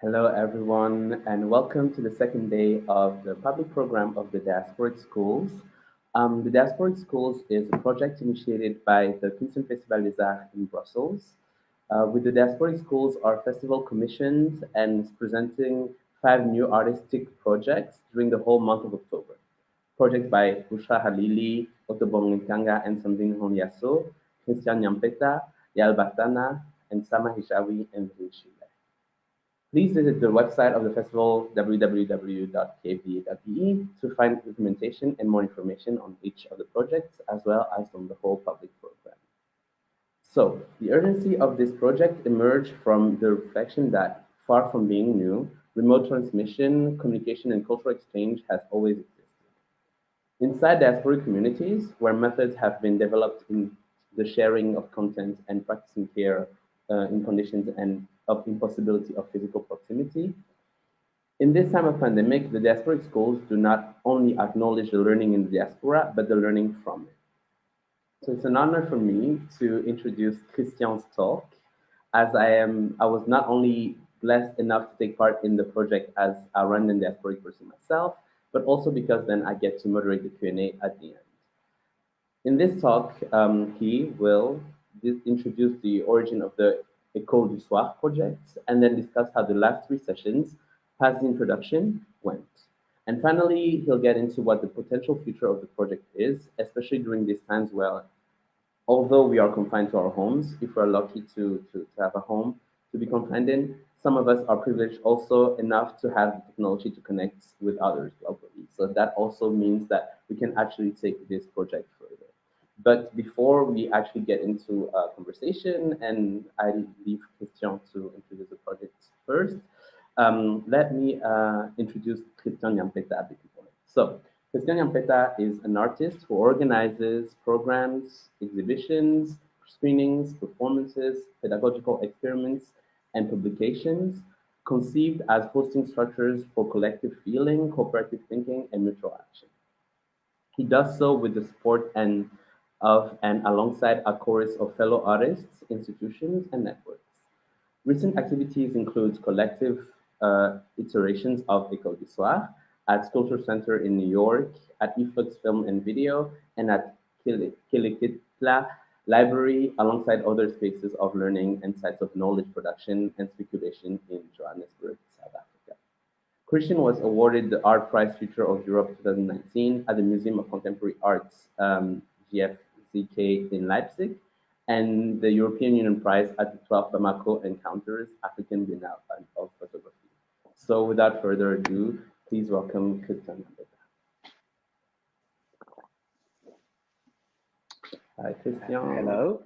Hello, everyone, and welcome to the second day of the public program of the Diasporic Schools. The Diasporic Schools is a project initiated by the Kingston Festival des Arts in Brussels. With the Diasporic Schools, our festival commissions and is presenting five new artistic projects during the whole month of October. Projects by Bushra Halili, Otobong Nkanga, and Samdin Honyaso, Christian Nyampeta, Yal Batana, and Sama Hijawi and Vinci. Please visit the website of the festival, www.kfda.pe, to find documentation and more information on each of the projects, as well as on the whole public program. So, the urgency of this project emerged from the reflection that, far from being new, remote transmission, communication, and cultural exchange has always existed. Inside diasporic communities, where methods have been developed in the sharing of content and practicing care in conditions and of impossibility of physical proximity, in this time of pandemic, the diasporic schools do not only acknowledge the learning in the diaspora, but the learning from it. So it's an honor for me to introduce Christian's talk, as I was not only blessed enough to take part in the project as a random diasporic person myself, but also because then I get to moderate the Q&A at the end. In this talk, he will introduce the origin of the École du Soir project and then discuss how the last three sessions, past the introduction, went. And finally, he'll get into what the potential future of the project is, especially during these times where, although we are confined to our homes, if we're lucky to have a home to be confined in, some of us are privileged also enough to have the technology to connect with others globally. So that also means that we can actually take this project further. But before we actually get into a conversation, and I leave Christian to introduce the project first, let me introduce Christian Nyampeta a bit more. So, Christian Nyampeta is an artist who organizes programs, exhibitions, screenings, performances, pedagogical experiments, and publications conceived as hosting structures for collective feeling, cooperative thinking, and mutual action. He does so with the support and alongside a chorus of fellow artists, institutions, and networks. Recent activities include collective iterations of École du Soir at Culture Center in New York, at Eflux Film and Video, and at Kilikitla Library, alongside other spaces of learning and sites of knowledge production and speculation in Johannesburg, South Africa. Christian was awarded the Art Prize Future of Europe 2019 at the Museum of Contemporary Arts, GFZK in Leipzig, and the European Union Prize at the 12th Bamako Encounters African Biennale of Photography. So without further ado, please welcome Christian Nyampeta. Hi, Christian. Hello.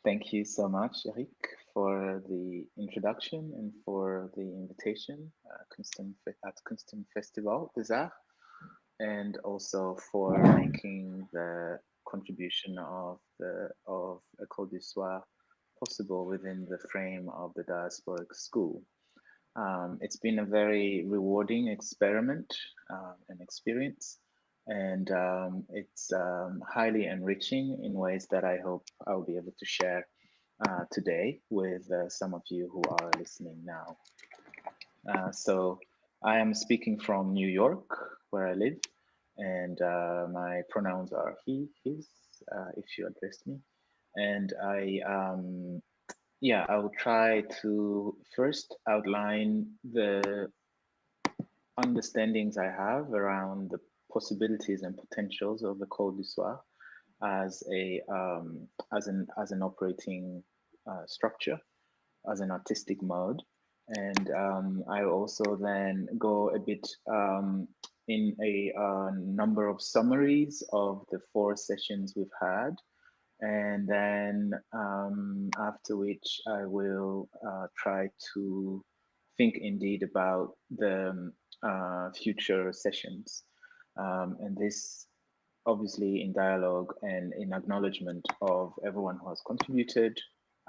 Thank you so much, Eric, for the introduction and for the invitation at Kingston Festival des Arts, and also for making the contribution of École du Soir possible within the frame of the Diasporic School. It's been a very rewarding experiment and experience, and it's highly enriching in ways that I hope I'll be able to share today with some of you who are listening now. So I am speaking from New York, where I live, and my pronouns are he, his, if you address me. And I will try to first outline the understandings I have around the possibilities and potentials of the Code du Soir as an operating structure, as an artistic mode, and I also then go a bit in a number of summaries of the 4 sessions we've had, and then after which I will try to think indeed about the future sessions, and this obviously in dialogue and in acknowledgement of everyone who has contributed,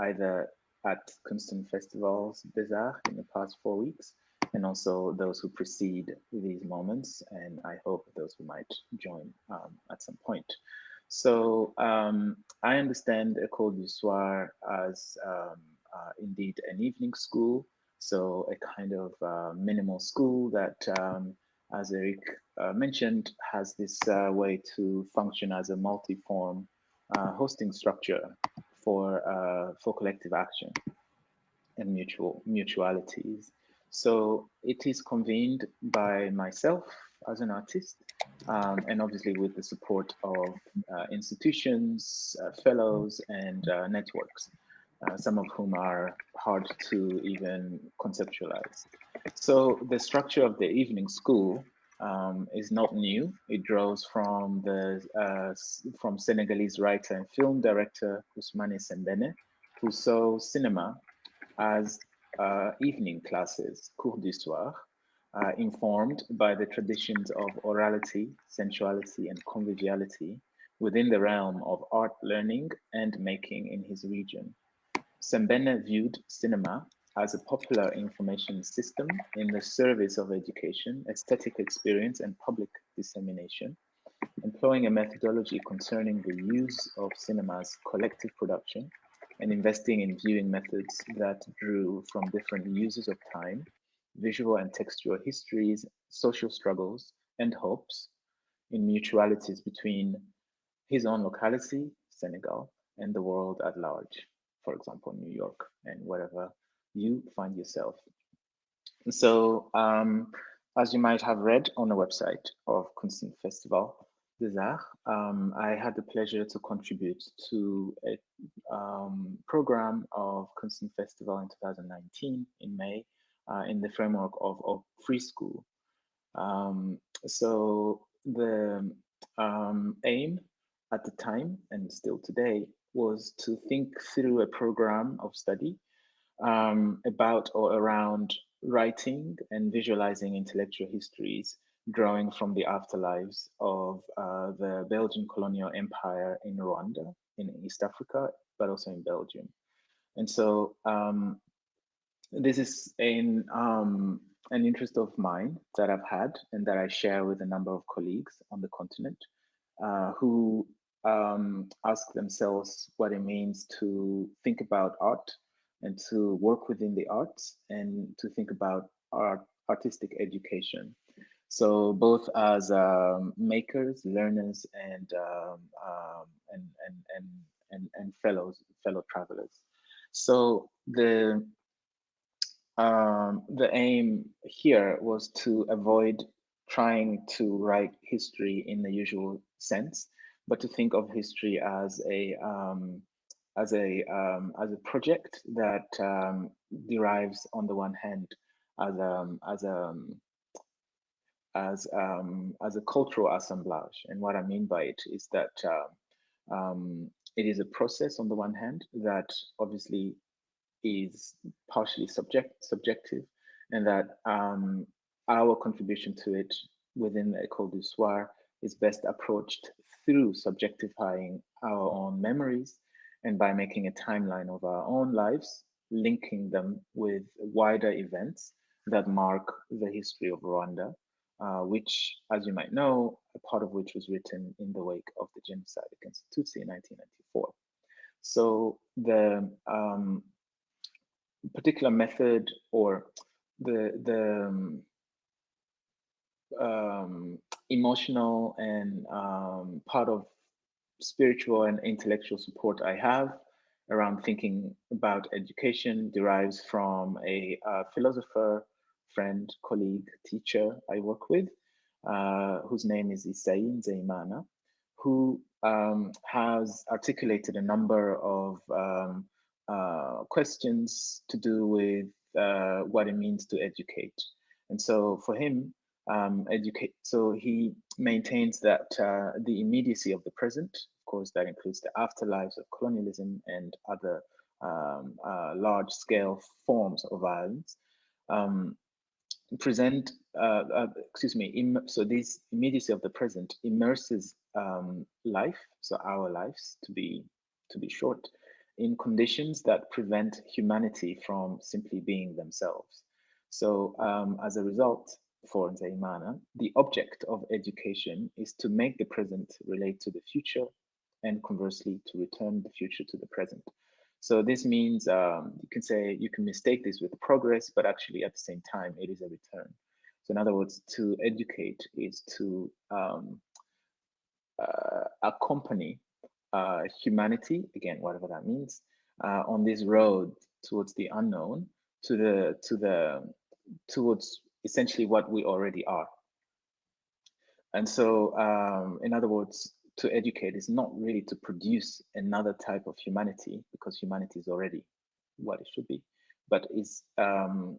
either at Kingston Festivals des Arts in the past 4 weeks, and also those who precede these moments, and I hope those who might join at some point. So I understand École du Soir as indeed an evening school So a kind of minimal school that, as Eric mentioned, has this way to function as a multi-form hosting structure for collective action and mutualities. So it is convened by myself as an artist, and obviously with the support of institutions, fellows, and networks, some of whom are hard to even conceptualize. So the structure of the evening school is not new. It draws from from Senegalese writer and film director Ousmane Sembene, who saw cinema as evening classes, cours du soir, informed by the traditions of orality, sensuality, and conviviality within the realm of art learning and making in his region. Sembene viewed cinema as a popular information system in the service of education, aesthetic experience, and public dissemination, employing a methodology concerning the use of cinema's collective production and investing in viewing methods that drew from different uses of time, visual and textual histories, social struggles, and hopes in mutualities between his own locality, Senegal, and the world at large, for example, New York and wherever you find yourself. So, as you might have read on the website of Constant Festival des Arts, I had the pleasure to contribute to a program of Constant Festival in 2019 in May in the framework of Free School. So the aim at the time and still today was to think through a program of study about or around writing and visualizing intellectual histories drawing from the afterlives of the Belgian colonial empire in Rwanda, in East Africa, but also in Belgium. And so this is an interest of mine that I've had and that I share with a number of colleagues on the continent who ask themselves what it means to think about art and to work within the arts and to think about artistic education. So both as makers, learners, and fellow travelers. So the aim here was to avoid trying to write history in the usual sense, but to think of history as a project that derives on the one hand as as a cultural assemblage. And what I mean by it is that it is a process on the one hand that obviously is partially subjective, and that our contribution to it within the École du Soir is best approached through subjectifying our own memories and by making a timeline of our own lives, linking them with wider events that mark the history of Rwanda, which, as you might know, a part of which was written in the wake of the genocide against Tutsi in 1994. So the particular method or the emotional and part of spiritual and intellectual support I have around thinking about education derives from a philosopher, friend, colleague, teacher I work with, whose name is Isai Nzeimana, who has articulated a number of questions to do with what it means to educate. And so for him, so he maintains that the immediacy of the present, of course, that includes the afterlives of colonialism and other large scale forms of violence, present, so this immediacy of the present immerses life, so our lives to be short, in conditions that prevent humanity from simply being themselves. So as a result, for Nzeimana, the object of education is to make the present relate to the future and conversely to return the future to the present. So this means you can say, you can mistake this with progress, but actually at the same time, it is a return. So in other words, to educate is to accompany humanity, again, whatever that means, on this road towards the unknown, towards essentially what we already are. And so, in other words, to educate is not really to produce another type of humanity, because humanity is already what it should be, but um,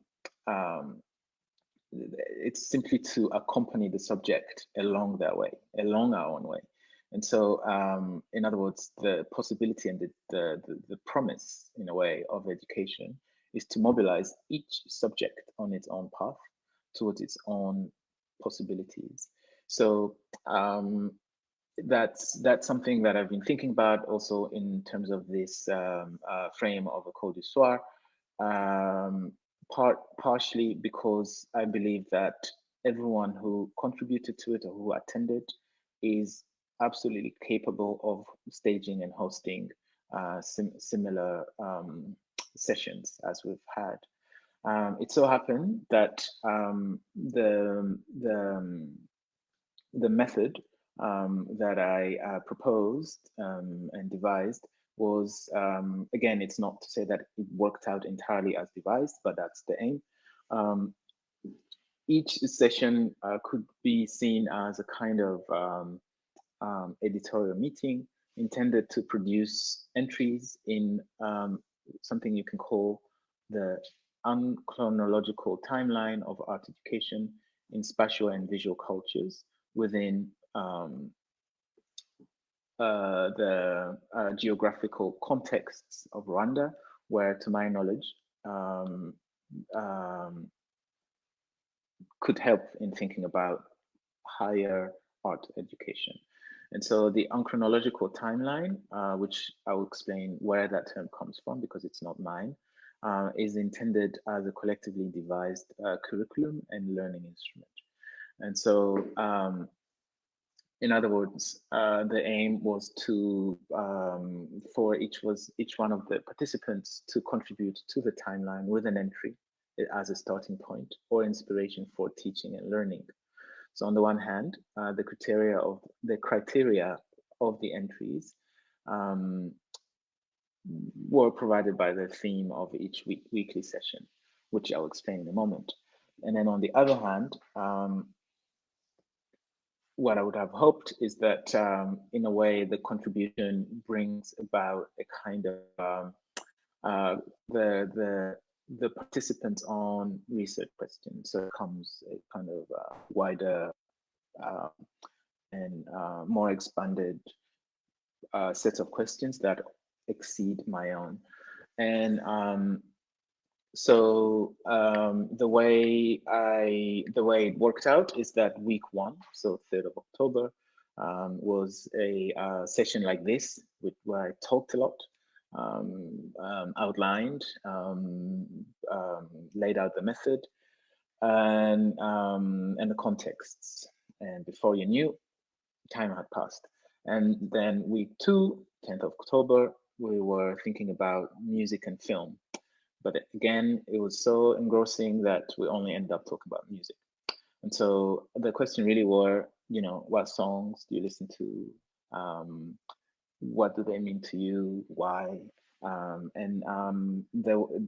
it's simply to accompany the subject along their way, along our own way. And so, in other words, the possibility and the promise, in a way, of education is to mobilize each subject on its own path towards its own possibilities. So that's something that I've been thinking about also in terms of this frame of a Cours du Soir. Partially because I believe that everyone who contributed to it or who attended is absolutely capable of staging and hosting similar sessions as we've had. It so happened that the method that I proposed and devised was, again, it's not to say that it worked out entirely as devised, but that's the aim. Each session could be seen as a kind of editorial meeting intended to produce entries in something you can call the unchronological timeline of art education in spatial and visual cultures within the geographical contexts of Rwanda, where, to my knowledge, could help in thinking about higher art education. And so the unchronological timeline, which I will explain where that term comes from because it's not mine, is intended as a collectively devised curriculum and learning instrument. And so, in other words, the aim was to for each one of the participants to contribute to the timeline with an entry as a starting point or inspiration for teaching and learning. So on the one hand, the criteria of the entries were provided by the theme of each weekly session, which I'll explain in a moment. And then on the other hand, what I would have hoped is that, in a way, the contribution brings about a kind of the participants on research questions. So it comes a kind of wider and more expanded set of questions that exceed my own. And so the way it worked out is that week 1, so 3rd of October, was a session like this, where I talked a lot, outlined, laid out the method, and the contexts. And before you knew, time had passed. And then week 2, 10th of October, we were thinking about music and film. But again, it was so engrossing that we only ended up talking about music. And so the question really were, what songs do you listen to? What do they mean to you? Why?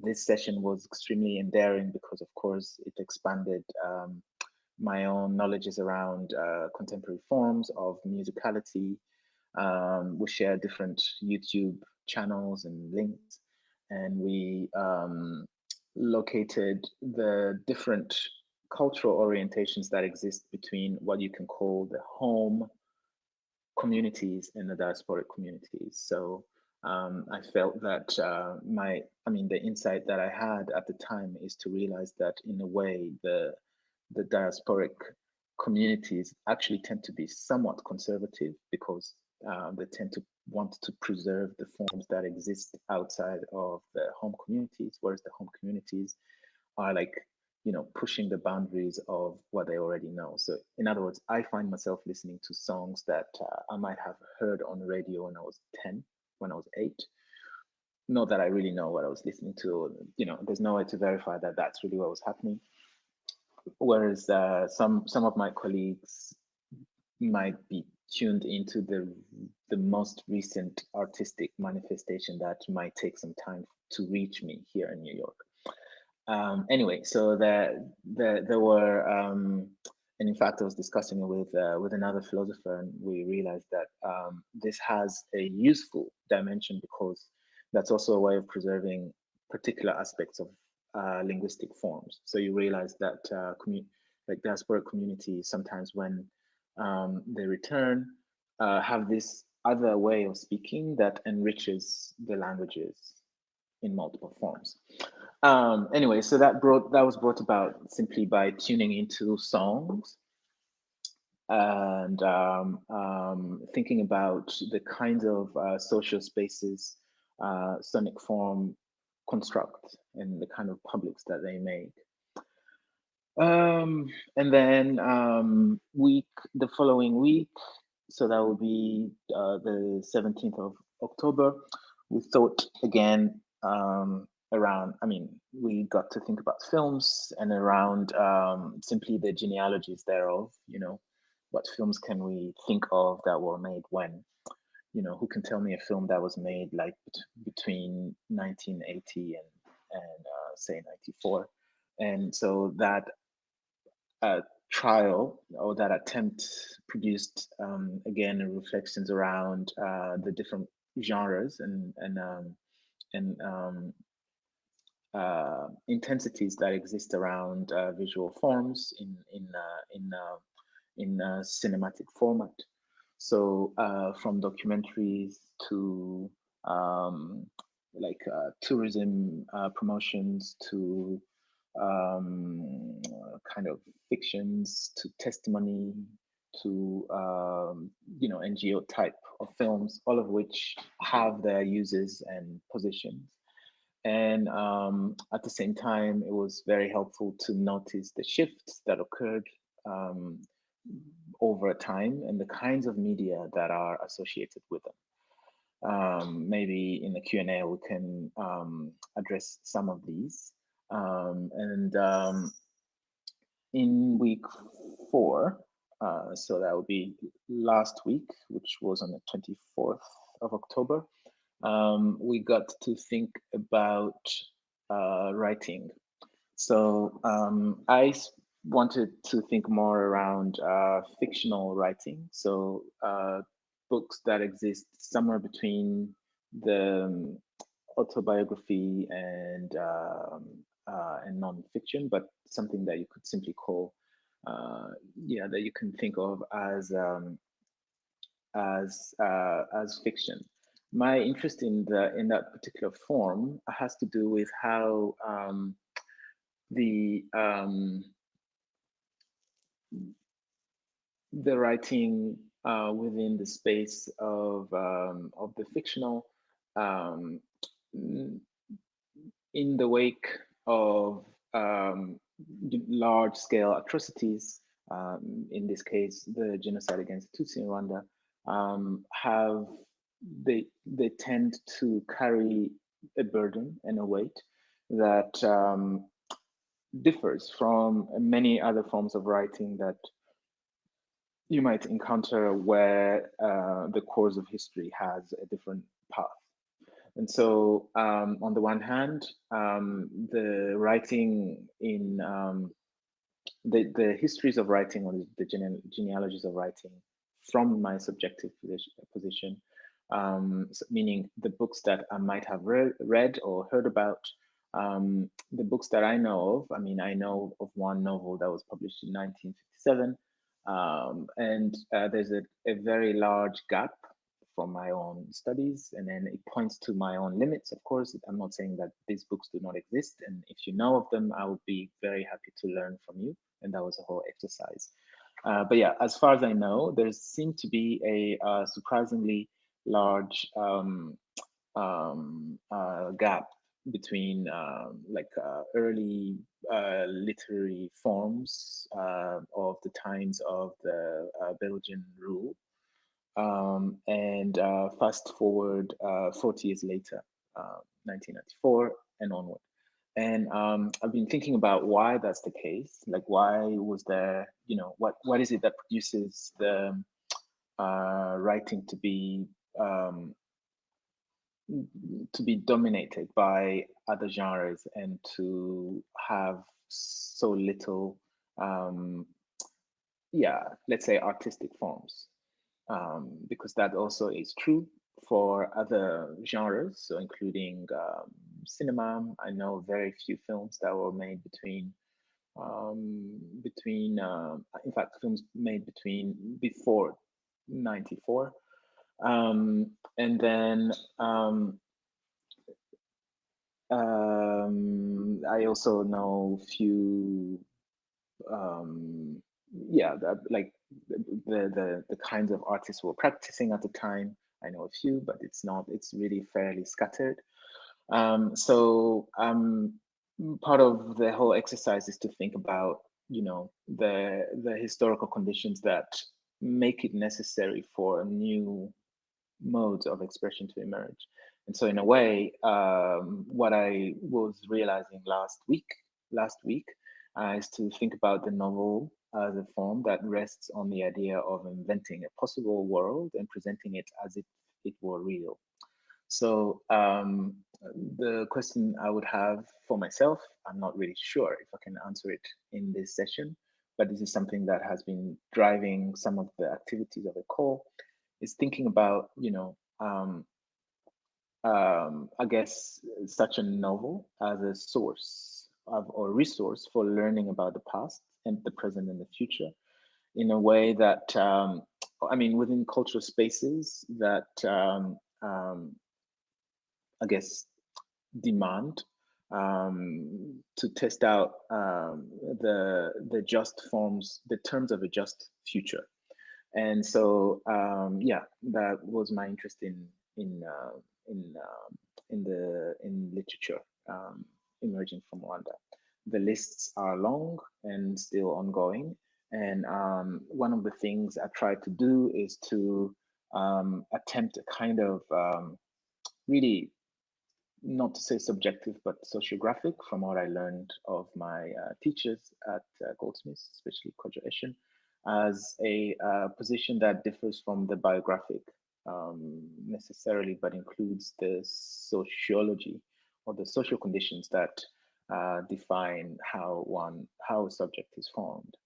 This session was extremely endearing because, of course, it expanded my own knowledges around contemporary forms of musicality. We share different YouTube channels and links, and we located the different cultural orientations that exist between what you can call the home communities and the diasporic communities. So I felt that the insight that I had at the time is to realize that, in a way, the diasporic communities actually tend to be somewhat conservative because they tend to want to preserve the forms that exist outside of the home communities, whereas the home communities are like, pushing the boundaries of what they already know. So in other words, I find myself listening to songs that I might have heard on the radio when I was 10, when I was 8, not that I really know what I was listening to. There's no way to verify that that's really what was happening. Whereas some of my colleagues might be tuned into the most recent artistic manifestation that might take some time to reach me here in New York. Anyway, so there were, and in fact, I was discussing it with another philosopher, and we realized that this has a useful dimension because that's also a way of preserving particular aspects of linguistic forms. So you realize that like diasporic communities sometimes when they return have this other way of speaking that enriches the languages in multiple forms. Anyway, so that was brought about simply by tuning into songs and thinking about the kinds of social spaces sonic form construct and the kind of publics that they make. And then the following week, so that will be the 17th of October, we thought again around, we got to think about films and around simply the genealogies thereof, what films can we think of that were made when? Who can tell me a film that was made like between 1980 and say 94? And so that trial or that attempt produced again reflections around the different genres and intensities that exist around visual forms in cinematic format. So from documentaries to like tourism promotions to kind of fictions to testimony to NGO type of films, all of which have their uses and positions. And at the same time, it was very helpful to notice the shifts that occurred over time and the kinds of media that are associated with them. Maybe in the Q&A we can address some of these. And in week 4, so that would be last week, which was on the 24th of October, we got to think about writing. So I wanted to think more around fictional writing. So books that exist somewhere between the autobiography and nonfiction, but something that you could simply call, that you can think of as fiction. My interest in that particular form has to do with how the writing within the space of the fictional in the wake of large-scale atrocities, in this case, the genocide against Tutsi in Rwanda, they tend to carry a burden and a weight that differs from many other forms of writing that you might encounter where the course of history has a different path. And so, on the one hand, the writing in the histories of writing or the genealogies of writing from my subjective position, meaning the books that I might have read or heard about, the books that I know of. I know of one novel that was published in 1957, and there's a very large gap from my own studies, and then it points to my own limits. Of course, I'm not saying that these books do not exist, and if you know of them, I would be very happy to learn from you, and that was a whole exercise. But yeah, as far as I know, there seemed to be a surprisingly large gap between early literary forms of the times of the Belgian rule, and fast forward 40 years later, 1994 and onward. And I've been thinking about why that's the case. Like, why was there, what is it that produces the writing um, to be dominated by other genres and to have so little, um, yeah, let's say artistic forms, because that also is true for other genres, so including cinema. I know very few films that were made in fact, films made before 94. And then I also know few, yeah, like the kinds of artists who were practicing at the time. I know a few, but it's really fairly scattered. So part of the whole exercise is to think about, the historical conditions that make it necessary for new modes of expression to emerge. And so, in a way, what I was realizing last week, is to think about the novel as a form that rests on the idea of inventing a possible world and presenting it as if it were real. So the question I would have for myself, I'm not really sure if I can answer it in this session, but this is something that has been driving some of the activities of the call, is thinking about, I guess, such a novel as a source or resource for learning about the past and the present and the future in a way that, I mean, within cultural spaces that, I guess, demand to test out the just forms, the terms of a just future. And so, yeah, that was my interest in in literature emerging from Rwanda. The lists are long and still ongoing. And one of the things I try to do is to attempt a kind of really, not to say subjective, but sociographic, from what I learned of my teachers at Goldsmiths, especially Kojo Eshin, as a position that differs from the biographic necessarily, but includes the sociology or the social conditions that define how a subject is formed.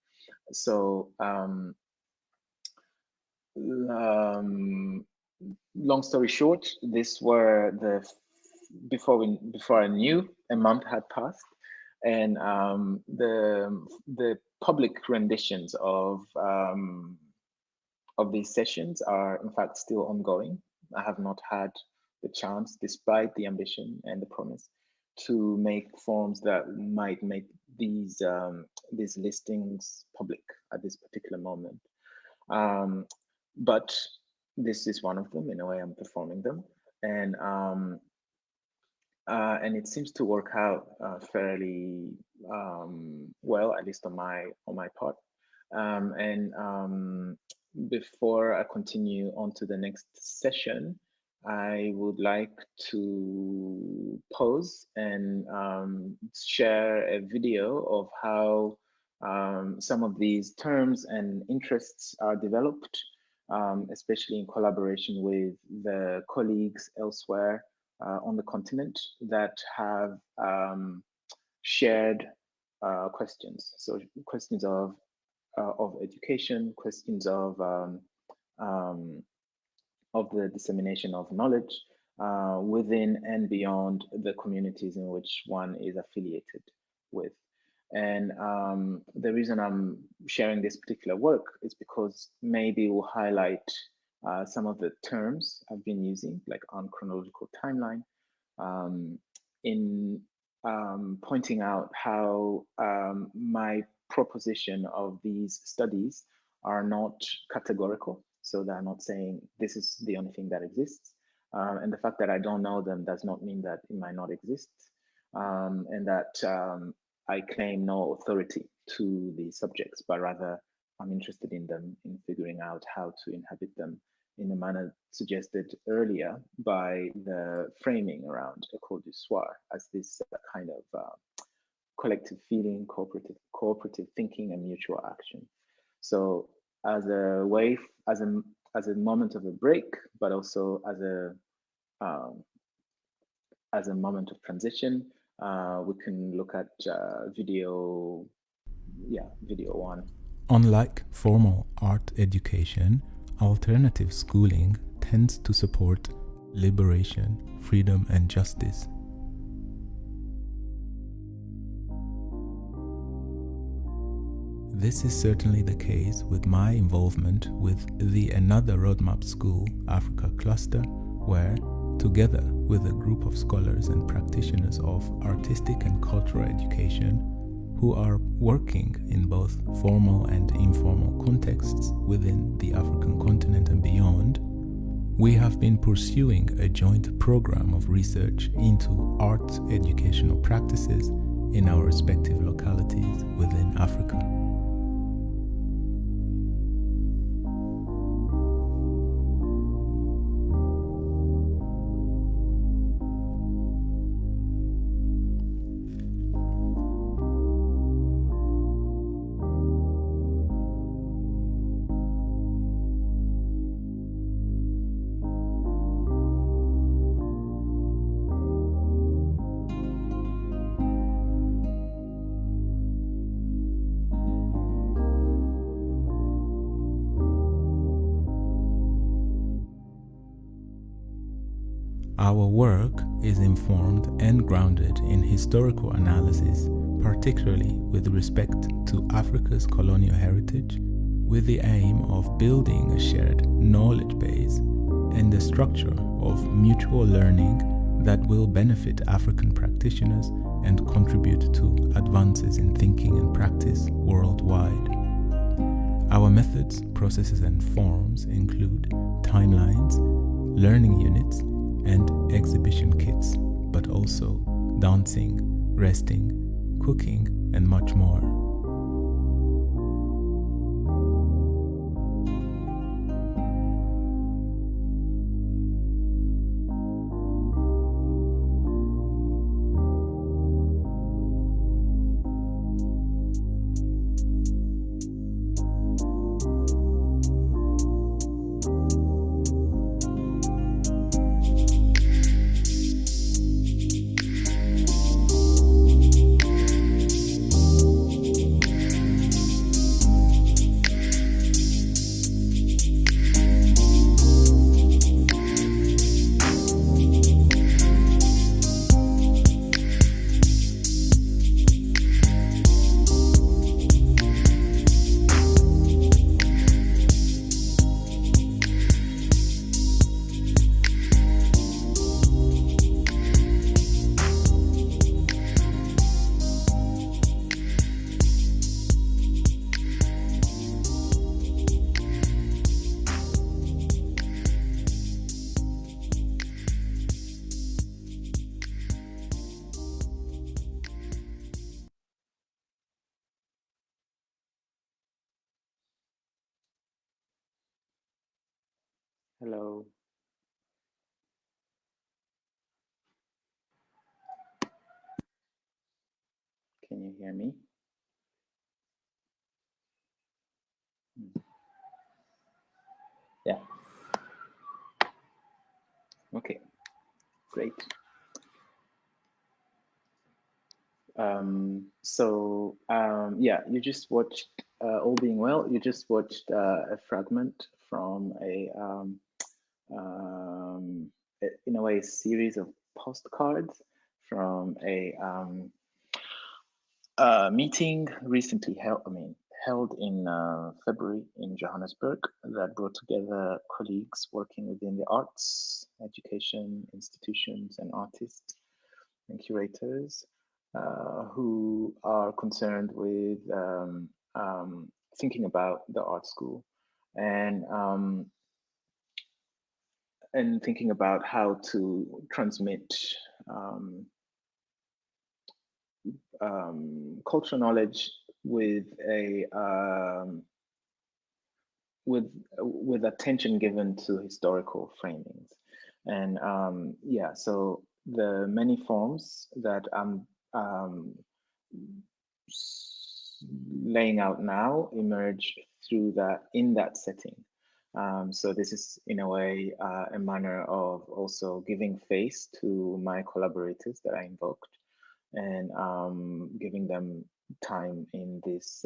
So, um, long story short, this were the before I knew, a month had passed, and the public renditions of these sessions are in fact still ongoing. I have not had the chance, despite the ambition and the promise, to make forms that might make these listings public at this particular moment. But this is one of them. In a way, I'm performing them, and it seems to work out fairly well, at least on my part. And before I continue on to the next session, I would like to pause and share a video of how some of these terms and interests are developed, especially in collaboration with the colleagues elsewhere on the continent that have shared questions. So questions of education, questions of the dissemination of knowledge within and beyond the communities in which one is affiliated with. And the reason I'm sharing this particular work is because maybe we'll highlight some of the terms I've been using, like on chronological timeline, in pointing out how my proposition of these studies are not categorical. So they're not saying this is the only thing that exists. And the fact that I don't know them does not mean that it might not exist. And that I claim no authority to the subjects, but rather I'm interested in them, in figuring out how to inhabit them in the manner suggested earlier by the framing around École du Soir as this kind of collective feeling, cooperative thinking, and mutual action. So as a way, as a moment of a break, but also um, as a moment of transition, we can look at video, yeah, video one. Unlike formal art education, alternative schooling tends to support liberation, freedom, and justice. This is certainly the case with my involvement with the Another Roadmap School Africa cluster, where, together with a group of scholars and practitioners of artistic and cultural education who are working in both formal and informal contexts within the African continent and beyond, we have been pursuing a joint program of research into art educational practices in our respective localities within Africa. Our work is informed and grounded in historical analysis, particularly with respect to Africa's colonial heritage, with the aim of building a shared knowledge base and a structure of mutual learning that will benefit African practitioners and contribute to advances in thinking and practice worldwide. Our methods, processes, and forms include timelines, learning units, and exhibition kits, but also dancing, resting, cooking, and much more. Hello. Can you hear me? Yeah. Okay, great. Yeah, you just watched, all being well, you just watched a fragment from in a way, a series of postcards from a meeting recently held in February in Johannesburg that brought together colleagues working within the arts, education, institutions, and artists and curators who are concerned with thinking about the art school and thinking about how to transmit cultural knowledge with with attention given to historical framings. And yeah, so the many forms that I'm laying out now emerge through that in that setting. So this is in a way a manner of also giving face to my collaborators that I invoked, and giving them time in this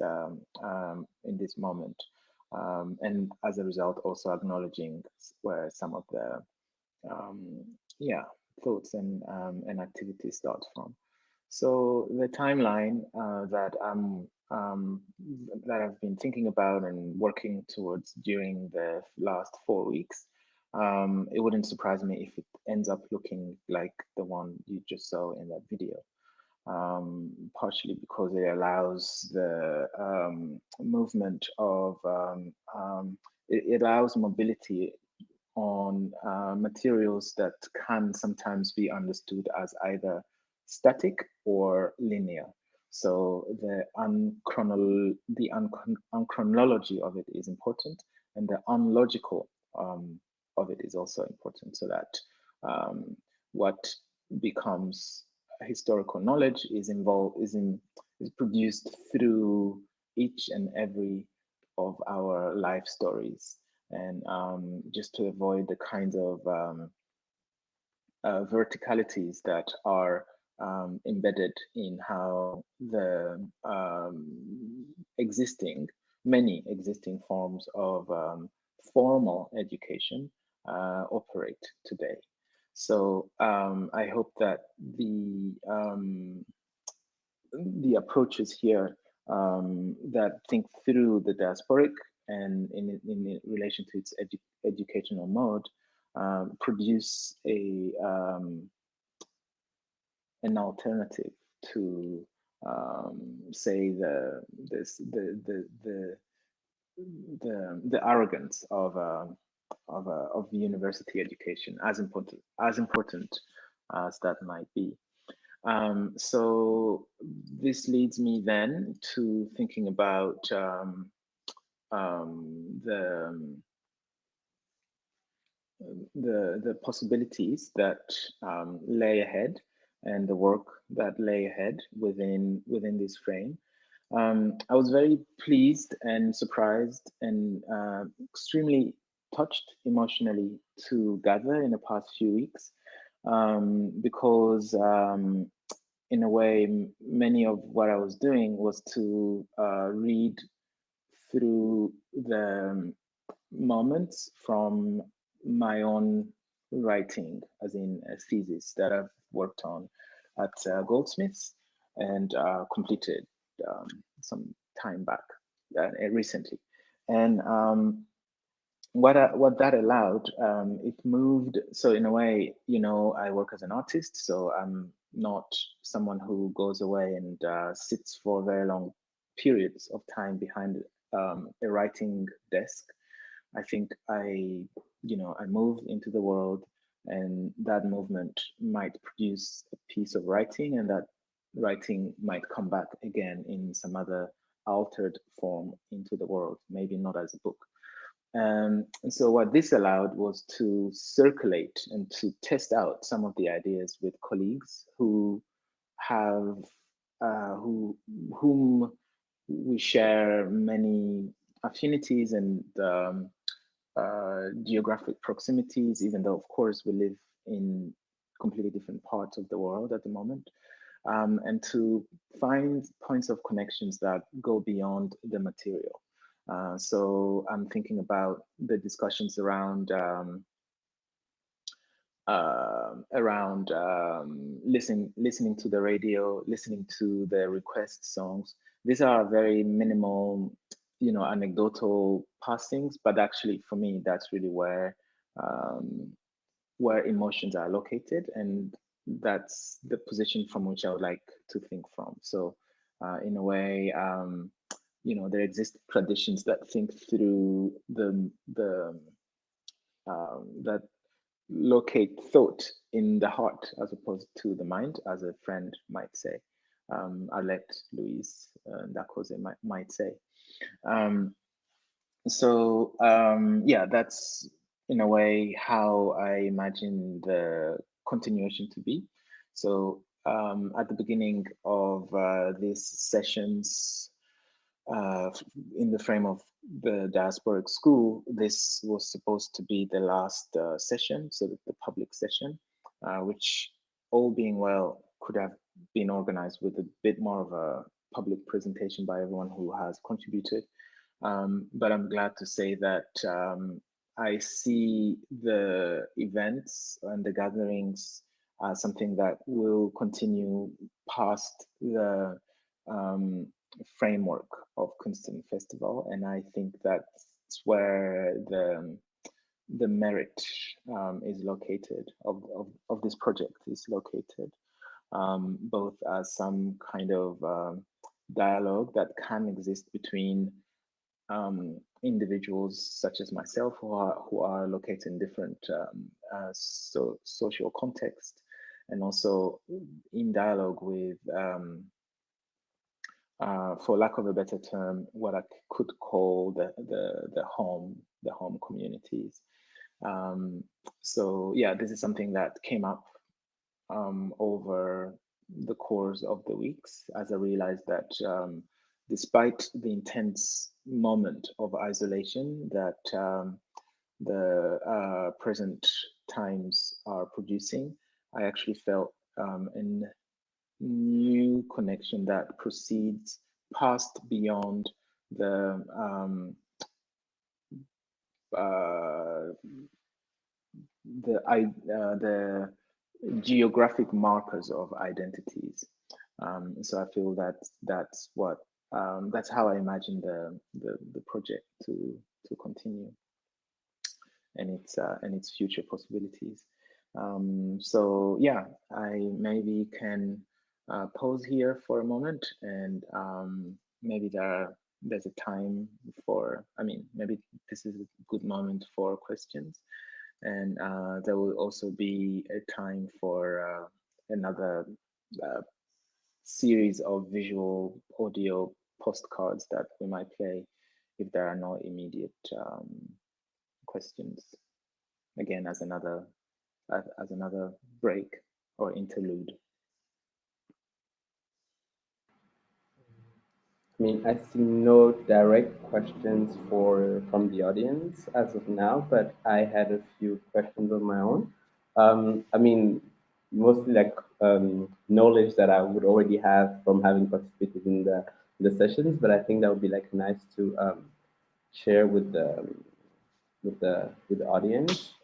moment, and as a result also acknowledging where some of the um, yeah, thoughts and activities start from. So the timeline that I've been thinking about and working towards during the last 4 weeks, it wouldn't surprise me if it ends up looking like the one you just saw in that video. Partially because it allows the movement of it allows mobility on materials that can sometimes be understood as either static or linear. So the unchronology of it is important, and the unlogical of it is also important, so that what becomes historical knowledge is produced through each and every of our life stories, and just to avoid the kinds of verticalities that are embedded in how the many existing forms of formal education operate today. So I hope that the approaches here that think through the diasporic and in relation to its educational mode produce an alternative to say the arrogance of university education, as important as that might be. So this leads me then to thinking about the possibilities that lay ahead, and the work that lay ahead within this frame. I was very pleased and surprised and extremely touched emotionally to gather in the past few weeks, because in a way, many of what I was doing was to read through the moments from my own writing, as in a thesis that I've worked on at Goldsmiths and completed some time back recently. And what that allowed, it moved. So in a way, I work as an artist, so I'm not someone who goes away and sits for very long periods of time behind a writing desk. I think I move into the world, and that movement might produce a piece of writing, and that writing might come back again in some other altered form into the world, maybe not as a book. And so what this allowed was to circulate and to test out some of the ideas with colleagues who have whom we share many affinities and geographic proximities, even though, of course, we live in completely different parts of the world at the moment, and to find points of connections that go beyond the material. So I'm thinking about the discussions around listening to the radio, listening to the request songs. These are very minimal, anecdotal passings, but actually for me, that's really where emotions are located, and that's the position from which I would like to think from. So in a way, there exist traditions that think through that locate thought in the heart as opposed to the mind, as a friend might say. Arlette Louise Ndakoze might say. So yeah, that's in a way how I imagine the continuation to be. So at the beginning of these sessions, in the frame of the Diasporic School, this was supposed to be the last session, so the public session, which, all being well, could have been organized with a bit more of a public presentation by everyone who has contributed. But I'm glad to say that I see the events and the gatherings as something that will continue past the framework of Kunsten Festival, and I think that's where the merit is located of this project is located, both as some kind of dialogue that can exist between individuals such as myself who are located in different social context, and also in dialogue with for lack of a better term, what I could call the home communities. So yeah, this is something that came up over the course of the weeks as I realized that despite the intense moment of isolation that the present times are producing, I actually felt an new connection that proceeds past beyond uh, the geographic markers of identities. So I feel that that's what that's how I imagine the project to continue and its future possibilities. So yeah, I maybe can pause here for a moment, and maybe there's a time for, I mean, maybe this is a good moment for questions, and there will also be a time for another series of visual audio postcards that we might play if there are no immediate questions, again as another break or interlude. I mean, I see no direct questions from the audience as of now, but I had a few questions of my own. I mean, mostly like knowledge that I would already have from having participated in the sessions, but I think that would be like nice to share with the audience.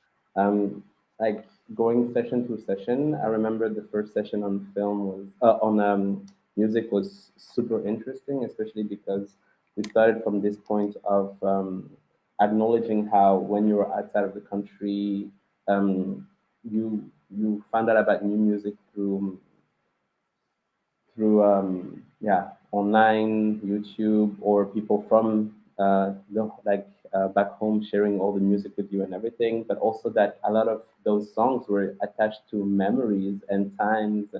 Like going session to session, I remember the first session on film was on music was super interesting, especially because we started from this point of acknowledging how when you were outside of the country, you found out about new music through yeah, online YouTube, or people from back home sharing all the music with you and everything, but also that a lot of those songs were attached to memories and times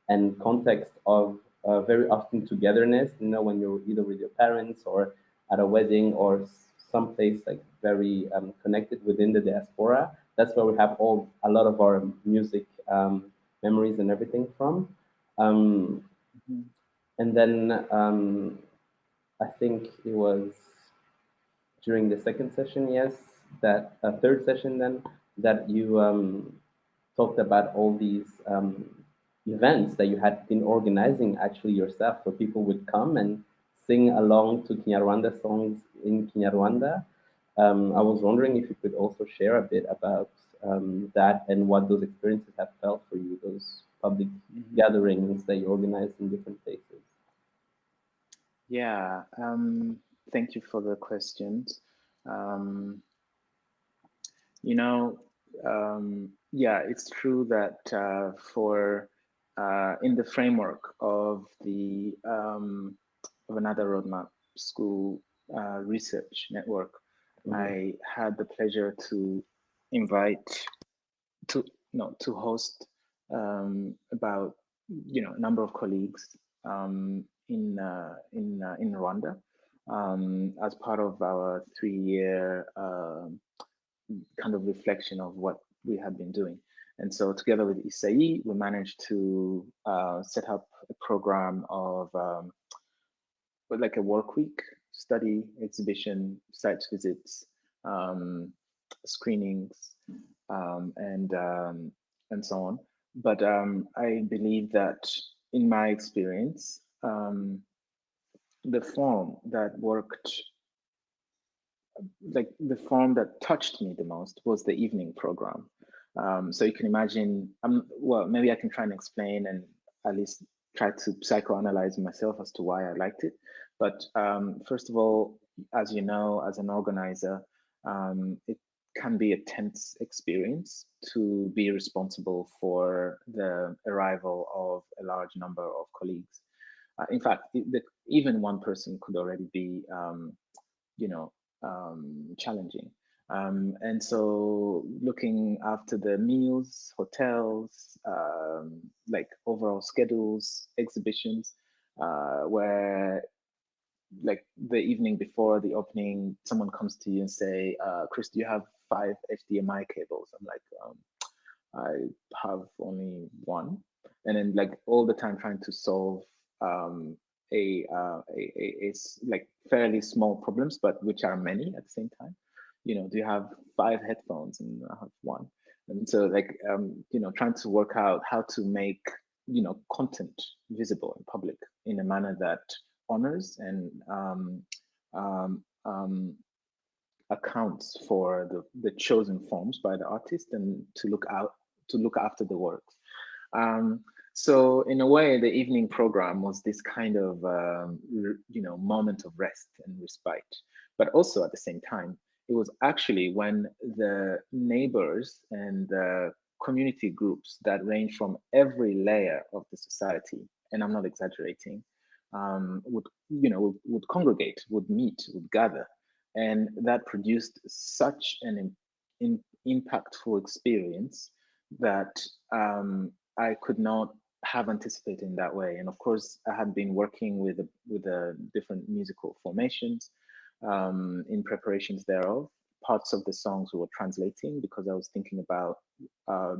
and context of very often togetherness, you know, when you're either with your parents or at a wedding or someplace like very connected within the diaspora. That's where we have a lot of our music memories and everything from. um, Mhm. and then I think it was during the second session, yes, that third session then, that you talked about all these events that you had been organizing actually yourself, so people would come and sing along to Kinyarwanda songs in Kinyarwanda. I was wondering if you could also share a bit about that and what those experiences have felt for you, those public Mhm. gatherings that you organized in different places. Yeah, thank you for the questions. Um, you know, yeah, it's true that for in the framework of another roadmap school research network, Mhm. I had the pleasure to invite to no to host about a number of colleagues in Rwanda, as part of our 3-year kind of reflection of what we had been doing. And so together with Isai, we managed to set up a program of like a work week, study, exhibition, site visits, screenings, and so on. But I believe that in my experience, the form that worked, like the form that touched me the most was the evening program. So you can imagine, well, maybe I can try and explain and at least try to psychoanalyze myself as to why I liked it. But first of all, as you know, as an organizer, it can be a tense experience to be responsible for the arrival of a large number of colleagues. In fact, even one person could already be, you know, challenging. And so looking after the meals, hotels, like overall schedules, exhibitions, where like the evening before the opening, someone comes to you and say, Chris, do you have 5 HDMI cables? I'm like, I have only one. And then like all the time trying to solve like fairly small problems, but which are many at the same time. You know, do you have 5 headphones? And I have one. And so like, you know, trying to work out how to make, you know, content visible in public in a manner that honors and accounts for the chosen forms by the artist and to look after the works. So in a way, the evening program was this kind of you know, moment of rest and respite, but also at the same time, it was actually when the neighbors and the community groups that range from every layer of the society, and I'm not exaggerating, would, you know, would congregate, would meet, would gather, and that produced such an impactful experience that I could not have anticipated in that way. And of course, I had been working with different musical formations in preparations thereof. Parts of the songs we were translating because I was thinking about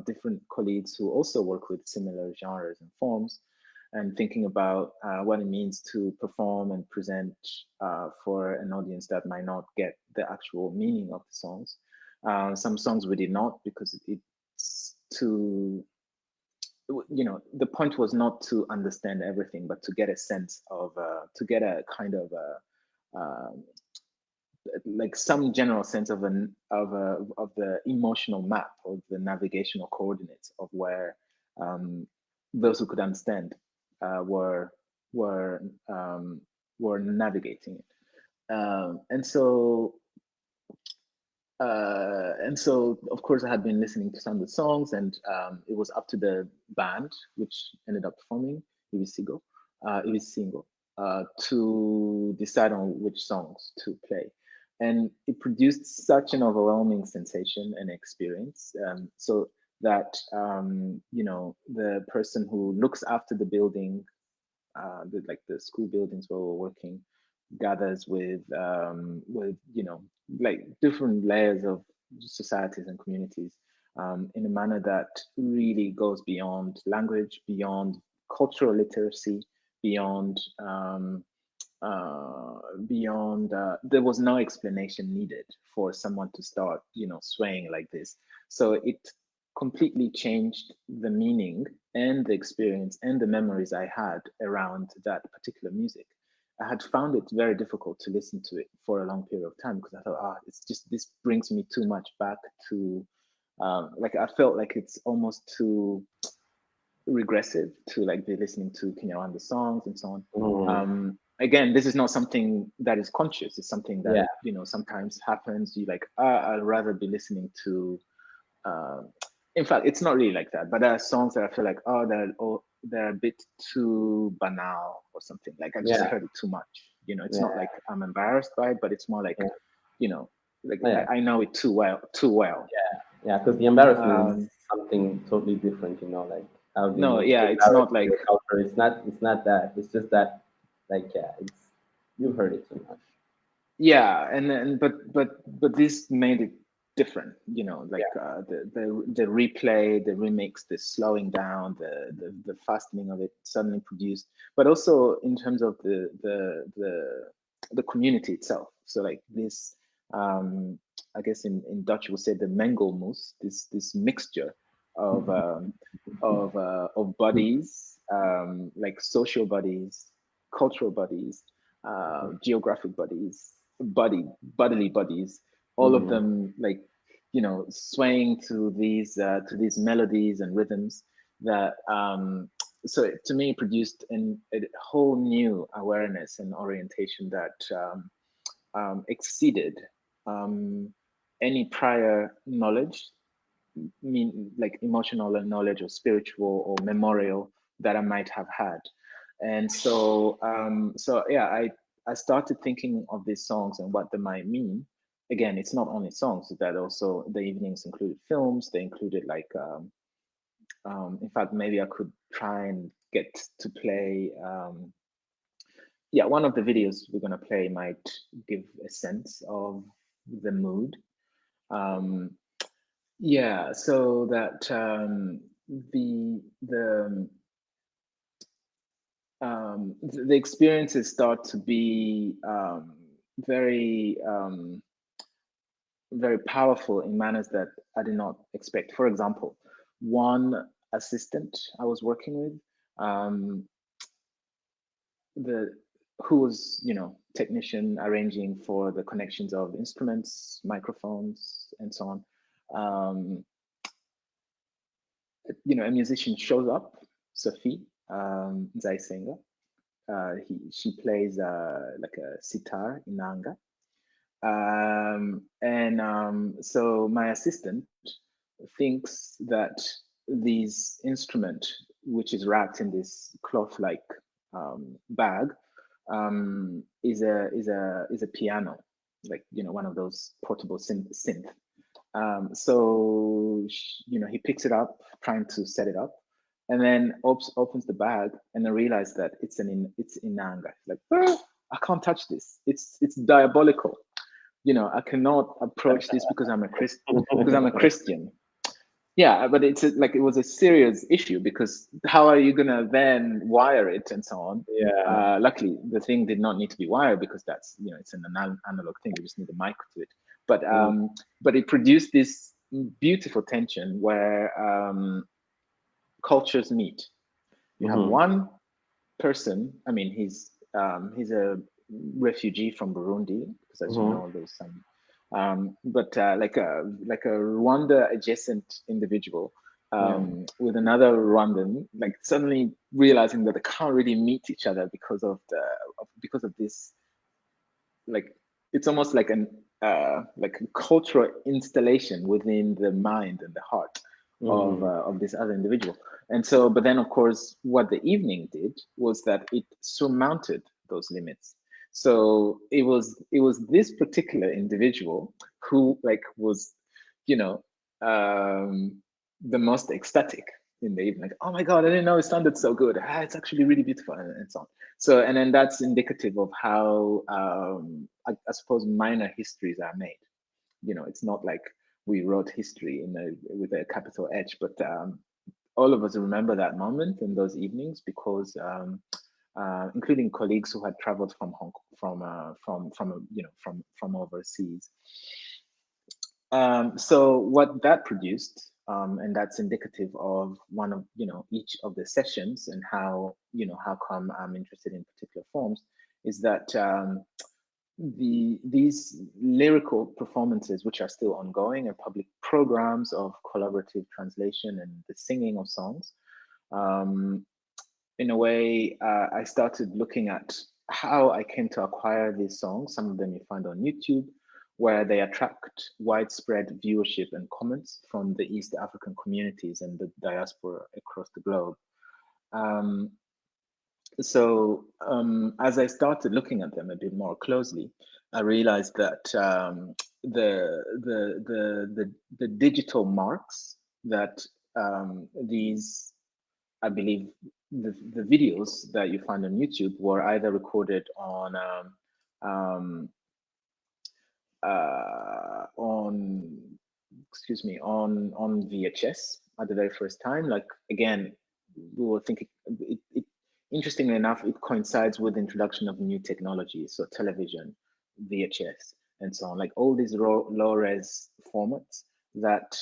different colleagues who also work with similar genres and forms, and thinking about what it means to perform and present for an audience that might not get the actual meaning of the songs. Some songs we did not because it's too, you know, the point was not to understand everything, but to get a sense of, to get a kind of like some general sense of the emotional map of the navigational coordinates of where those who could understand were navigating it, and so of course I had been listening to some of the songs, and it was up to the band, which ended up performing Ibisingo, to decide on which songs to play. And it produced such an overwhelming sensation and experience, so that you know, the person who looks after the building, like the school buildings where we're working, gathers with you know, like different layers of societies and communities in a manner that really goes beyond language, beyond cultural literacy, beyond there was no explanation needed for someone to start, you know, swaying like this. So it completely changed the meaning and the experience and the memories I had around that particular music. I had found it very difficult to listen to it for a long period of time because I thought, it's just, this brings me too much back to, like I felt like it's almost too regressive to like be listening to Kinyarwanda songs and so on. Again, this is not something that is conscious. It's something that, you know, sometimes happens. You like, I'd rather be listening to, in fact, it's not really like that, but there are songs that I feel like, they're a bit too banal or something. Like I just heard it too much. You know, it's not like I'm embarrassed by it, but it's more like, you know, like I know it too well. Yeah, because the embarrassment is something totally different. You know, like how do no, you it's not like culture. It's not that. It's just that, like, it's, you've heard it too much. yeah, and but this made it different, you know, like the replay, the remix, the slowing down, the fastening of it suddenly produced, but also in terms of the community itself. So like this, I guess in Dutch we'll say the mengelmoes, this mixture of bodies, like social bodies, cultural bodies, geographic bodies, bodily bodies, all of Mhm. them like, you know, swaying to these melodies and rhythms that so to me produced a whole new awareness and orientation that exceeded um, any prior knowledge, mean like emotional knowledge or spiritual or memorial that I might have had. And so so yeah, I started thinking of these songs and what they might mean. Again, it's not only songs, that also the evenings included films, they included like in fact maybe I could try and get to play yeah, one of the videos we're going to play might give a sense of the mood. um yeah, so that the the experiences start to be very very powerful in manners that I did not expect. For example, one assistant I was working with, um, the who was, you know, technician arranging for the connections of instruments, microphones, and so on. You know, a musician shows up, Sophie Zaisenga. She plays like a sitar inanga. And so my assistant thinks that this instrument, which is wrapped in this cloth-like bag, is a piano, like, you know, one of those portable synth. So you know, he picks it up, trying to set it up, and then opens the bag, and I realize that it's inanga. Like, "Ah, I can't touch this. It's diabolical. You know, I cannot approach this because I'm a Christian. Yeah, but like it was a serious issue, because how are you gonna then wire it and so on? Yeah. Luckily, the thing did not need to be wired, because that's, you know, it's an analog thing. You just need a mic to it. Mm. But it produced this beautiful tension where cultures meet. You have Mhm. one person. I mean, he's a refugee from Burundi, because as you Mhm. know, there's some, but like a Rwanda adjacent individual Yeah. with another Rwandan, like suddenly realizing that they can't really meet each other because of because of this, like, it's almost like a cultural installation within the mind and the heart Mhm. of this other individual. And so, but then of course, what the evening did was that it surmounted those limits. So it was this particular individual who like was, you know, the most ecstatic in the evening. Like, oh my God, I didn't know it sounded so good. Ah, it's actually really beautiful, and so on. So, and then that's indicative of how I suppose minor histories are made. You know, it's not like we wrote history with a capital H, but all of us remember that moment and those evenings, because including colleagues who had traveled from Hong Kong, from you know, from overseas. So what that produced, and that's indicative of one of, you know, each of the sessions, and how, you know, how come I'm interested in particular forms, is that these lyrical performances, which are still ongoing, and public programs of collaborative translation and the singing of songs, um, in a way, I started looking at how I came to acquire these songs. Some of them you find on YouTube, where they attract widespread viewership and comments from the East African communities and the diaspora across the globe. Um, so as I started looking at them a bit more closely, I realized that the digital marks that these, I believe, the videos that you find on YouTube were either recorded on on excuse me on VHS at the very first time. Like again, we were thinking interestingly enough, it coincides with the introduction of new technologies, so television, VHS, and so on. Like all these low res formats that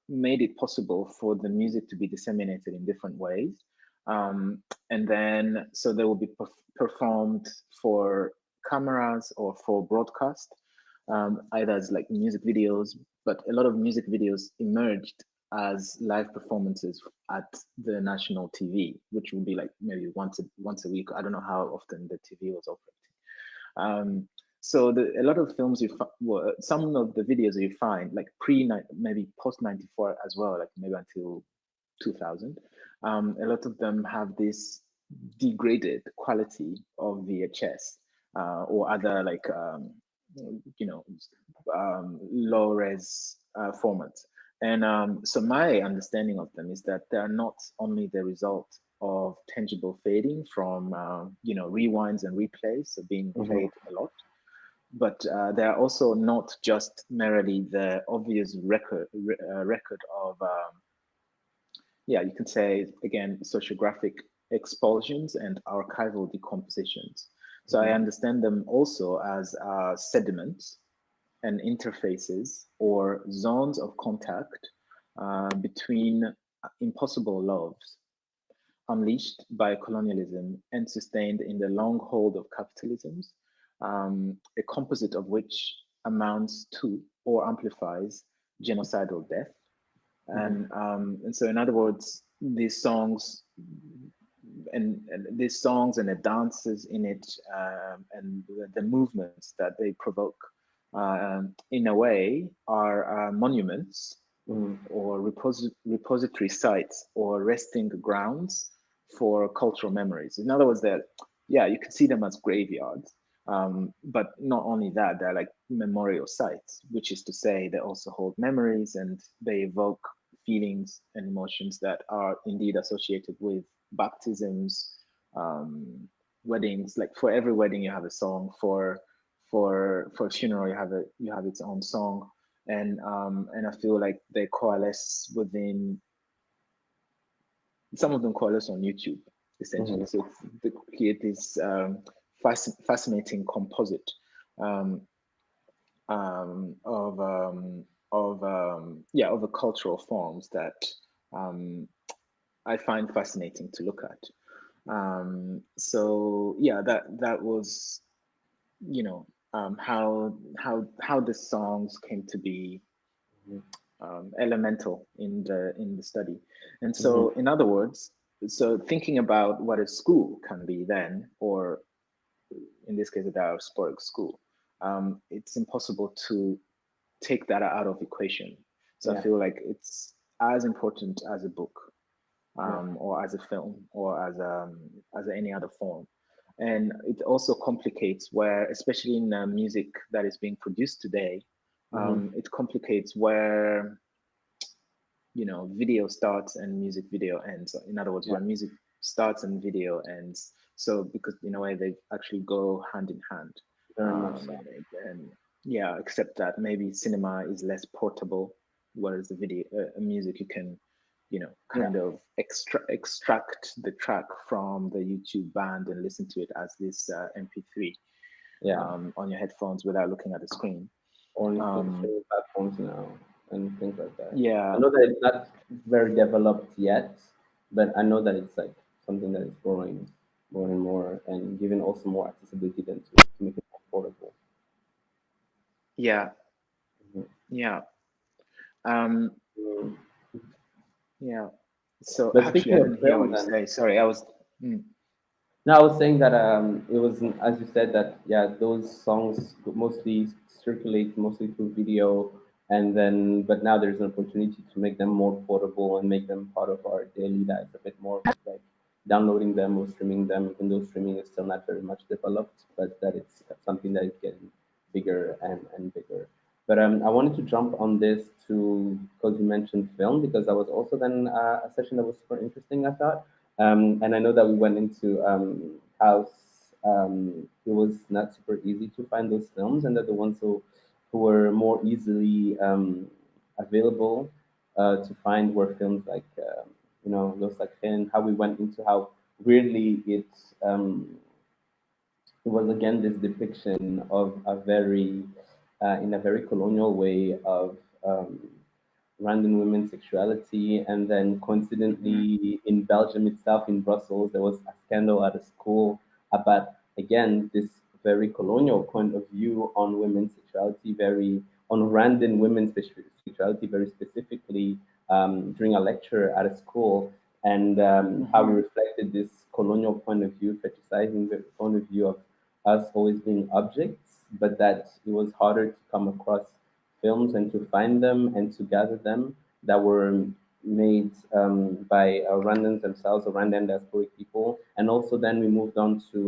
made it possible for the music to be disseminated in different ways. And then, so they will be performed for cameras or for broadcast, either as like music videos, but a lot of music videos emerged as live performances at the national TV, which would be like maybe once a week. I don't know how often the TV was operating. So a lot of films some of the videos you find like maybe post 94 as well, like maybe until 2000. A lot of them have this degraded quality of VHS or other like low res formats. And so my understanding of them is that they are not only the result of tangible fading from rewinds and replays, so being played a lot, but they are also not just merely the obvious record of you can say again sociographic expulsions and archival decompositions. So I understand them also as sediments and interfaces or zones of contact between impossible loves unleashed by colonialism and sustained in the long hold of capitalisms, a composite of which amounts to or amplifies genocidal death. And so, in other words, these songs and the dances in it and the movements that they provoke, in a way, are monuments or repository sites or resting grounds for cultural memories. In other words, you can see them as graveyards, but not only that, they're like memorial sites, which is to say they also hold memories and they evoke feelings and emotions that are indeed associated with baptisms, weddings. Like for every wedding, you have a song. For a funeral, you have its own song, and I feel like they coalesce within. Some of them coalesce on YouTube, essentially. So they create this fascinating composite of the cultural forms that I find fascinating to look at. So that was how the songs came to be elemental in the study. And so in other words, so thinking about what a school can be then, or in this case a diasporic school, it's impossible to take that out of equation. So I feel like it's as important as a book, or as a film, or as any other form. And it also complicates where, especially in music that is being produced today, it complicates where video starts and music video ends. In other words, where music starts and video ends. So because in a way they actually go hand in hand. Very much so. And except that maybe cinema is less portable, whereas the video music you can kind of extract the track from the YouTube band and listen to it as this MP3 on your headphones without looking at the screen. Or streaming platforms now and things like that. Yeah. I know that it's not very developed yet, but I know that it's like something that is growing more and more and giving also more accessibility than to make it more affordable. Yeah. Yeah. Yeah. So But actually, speaking I of didn't hear film, what you then, say. Sorry, I was. no, I was saying that it was as you said that those songs mostly circulate mostly through video, and then but now there's an opportunity to make them more portable and make them part of our daily lives a bit more like downloading them or streaming them, even though streaming is still not very much developed, but that it's something that is getting bigger and bigger. But I wanted to jump on this to because you mentioned film because that was also then a session that was super interesting I thought. And I know that we went into house it was not super easy to find those films, and that the ones who were more easily available to find were films like Los Sacren, how we went into how weirdly it was again this depiction of a very in a very colonial way of um, random women's sexuality. And then Mhm. coincidentally, in Belgium itself, in Brussels, there was a scandal at a school about, again, this very colonial point of view on women's sexuality, very on random women's sexuality, very specifically during a lecture at a school, and how we Mhm. reflected this colonial point of view, fetishizing the point of view of us always being objects, but that it was harder to come across films and to find them and to gather them that were made by Rwandans themselves, or Rwandan diasporic people. And also then we moved on to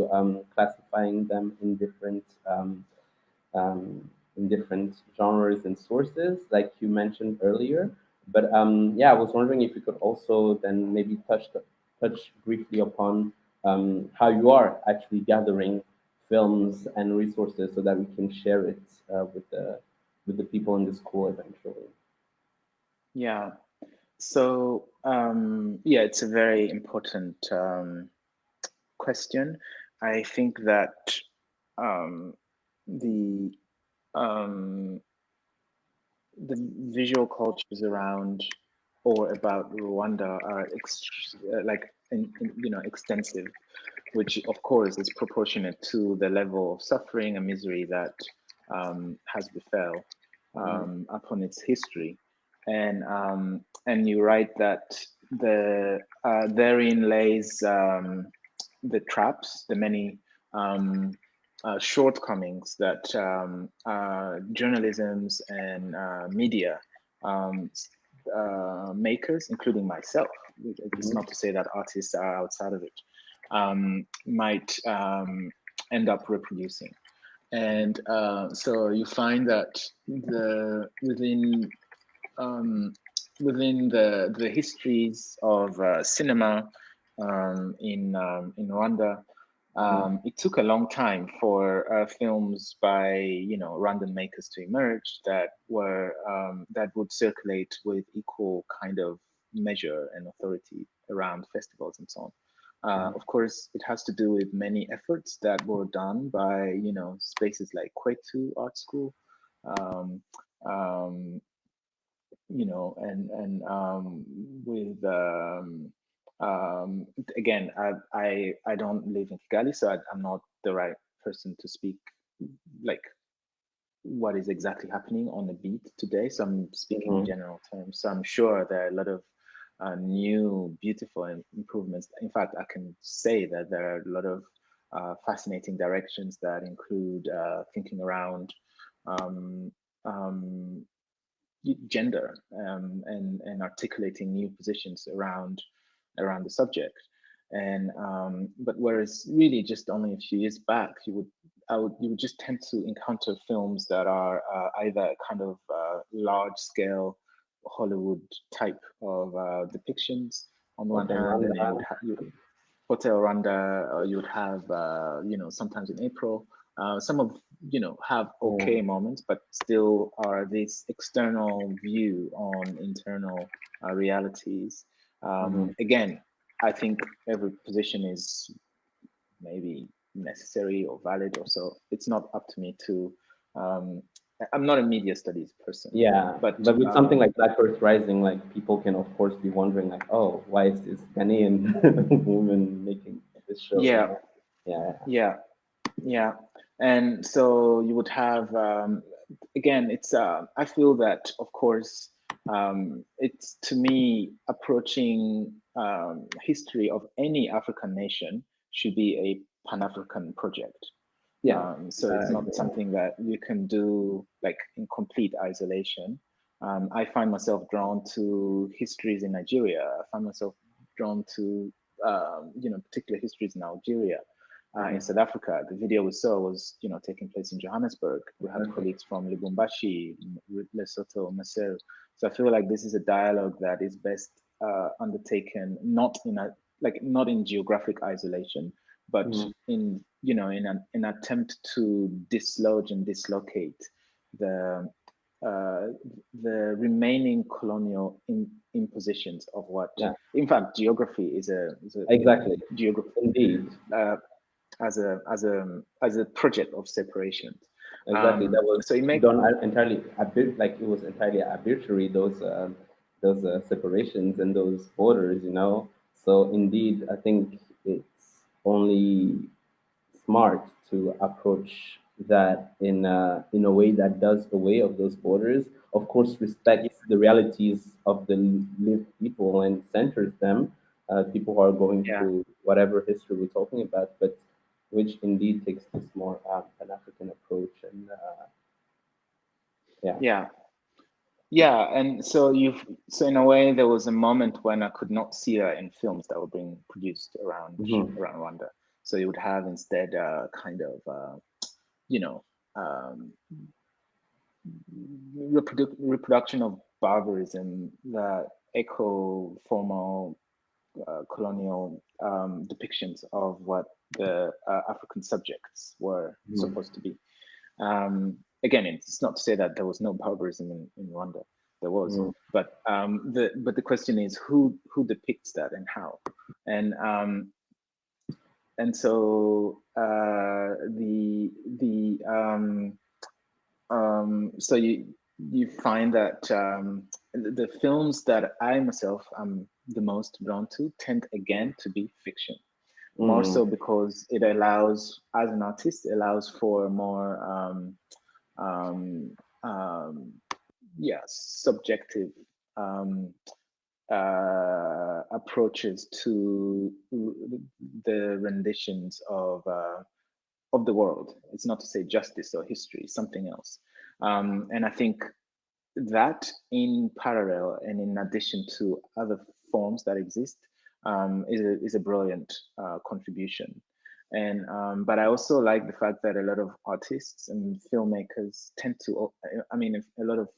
classifying them um, in different genres and sources, like you mentioned earlier. But yeah, I was wondering if you could also then maybe touch briefly upon how you are actually gathering films and resources so that we can share it with the people in the school eventually. Yeah. So yeah, it's a very important question. I think that um, the um, the visual cultures around or about Rwanda are extensive, which of course is proportionate to the level of suffering and misery that has befell Mhm. upon its history. And you write that therein lays the traps, the many shortcomings that journalisms and media um, makers, including myself, it's Mhm. not to say that artists are outside of it, might end up reproducing. And so you find that the um, within the histories of cinema in Rwanda, Mhm. it took a long time for films by Rwandan makers to emerge that would circulate with equal kind of measure and authority around festivals and so on. Of course, it has to do with many efforts that were done by spaces like Kwetu Art School, um, um, and with um, again, I don't live in Kigali, so I'm not the right person to speak like what is exactly happening on the beat today. So I'm speaking in Mhm. general terms. So I'm sure there are a lot of new, beautiful improvements. In fact, I can say that there are a lot of fascinating directions that include thinking around um, um, gender and articulating new positions around the subject. And but whereas really just only a few years back, you would just tend to encounter films that are either kind of large scale Hollywood type of depictions on the one Hotel hand, and then Rwanda. Hotel Rwanda, you would have, sometimes in April, some of, have Yeah. okay moments, but still are this external view on internal realities. Mhm. Again, I think every position is maybe necessary or valid or so. It's not up to me to, um, I'm not a media studies person, Yeah, but but with something like Black Earth Rising, like people can of course be wondering, like, oh, why is this Ghanaian woman making this show? You yeah, know? Yeah. yeah. Yeah, and so you would have again. It's I feel that of course it's to me approaching history of any African nation should be a Pan-African project. Yeah. So it's not Yeah. something that you can do like in complete isolation. I find myself drawn to histories in Nigeria. I find myself drawn to particular histories in Algeria, in Mhm. South Africa. The video we saw was taking place in Johannesburg. We had Exactly. colleagues from Lubumbashi, Lesotho, Maseru. So I feel like this is a dialogue that is best undertaken not in geographic isolation, but Mhm. in in an attempt to dislodge and dislocate the uh, the remaining colonial impositions of what, Yeah, in fact, geography is exactly. geography Indeed. as a project of separation. Exactly. That So was it makes, done entirely a bit like it was entirely arbitrary, those separations and those borders, you know. So indeed, I think it's only smart to approach that in a way that does away of those borders. Of course, respects the realities of the lived people and centers them. People who are going yeah, through whatever history we're talking about, but which indeed takes this more an African approach. And yeah. yeah, yeah. And so in a way, there was a moment when I could not see her in films that were being produced Hmm. around Rwanda. So you would have instead kind of you know um, reproduction of barbarism that echo formal colonial depictions of what the African subjects were Hmm. supposed to be. Again, it's not to say that there was no barbarism in Rwanda. There was, Hmm. but the question is who depicts that and how, and so so you find that the films that I myself am the most drawn to tend again to be fiction, more Hmm. so because it allows, as an artist, it allows for more um, um, yeah, subjective um, approaches to the renditions of the world. It's not to say justice or history, something else. And I think that in parallel and in addition to other forms that exist is a brilliant contribution. And but I also like the fact that a lot of artists and filmmakers tend to, I mean, a lot of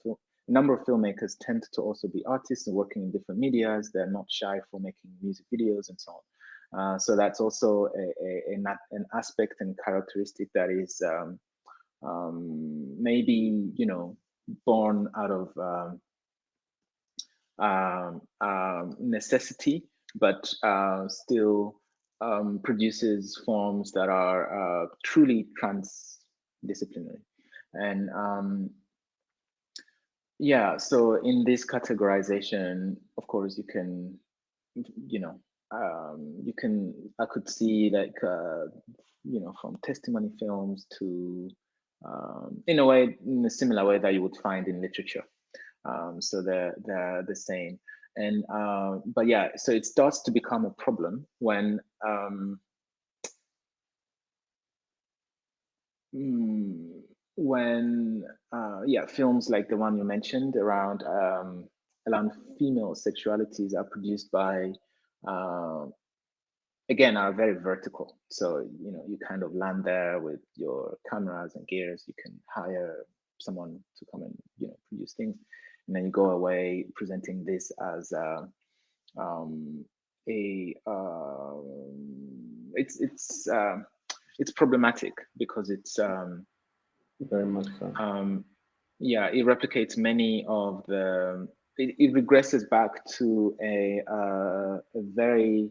a number of filmmakers tend to also be artists and working in different medias. They're not shy for making music videos and so on. So that's also an aspect and characteristic that is maybe born out of necessity, but still produces forms that are truly transdisciplinary. And yeah, so in this categorization, of course, you can, you know, I could see like, from testimony films to, in a way, in a similar way that you would find in literature. So they're the same. And but yeah, so it starts to become a problem when mm, yeah, films like the one you mentioned around female sexualities are produced by uh, again, are very vertical. So you kind of land there with your cameras and gears. You can hire someone to come and produce things, and then you go away presenting this as um, a it's problematic because it's Very much so. yeah, it replicates many of it regresses back to a very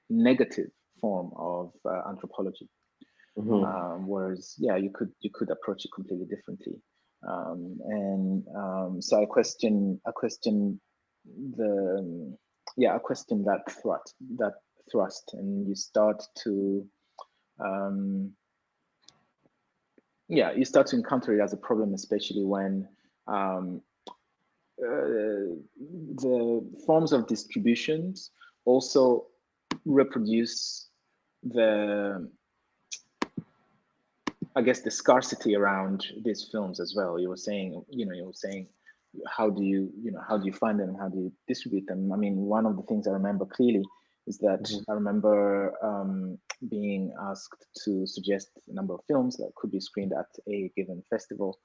negative form of anthropology. Hmm. Whereas, yeah, you could approach it completely differently. And so I question the yeah, I question that thrust, and you start to um, yeah, you start to encounter it as a problem, especially when um, the forms of distributions also reproduce the, I guess, the scarcity around these films as well. You were saying, how do you find them? How do you distribute them? I mean, one of the things I remember clearly is that Hmm. I remember being asked to suggest a number of films that could be screened at a given festival.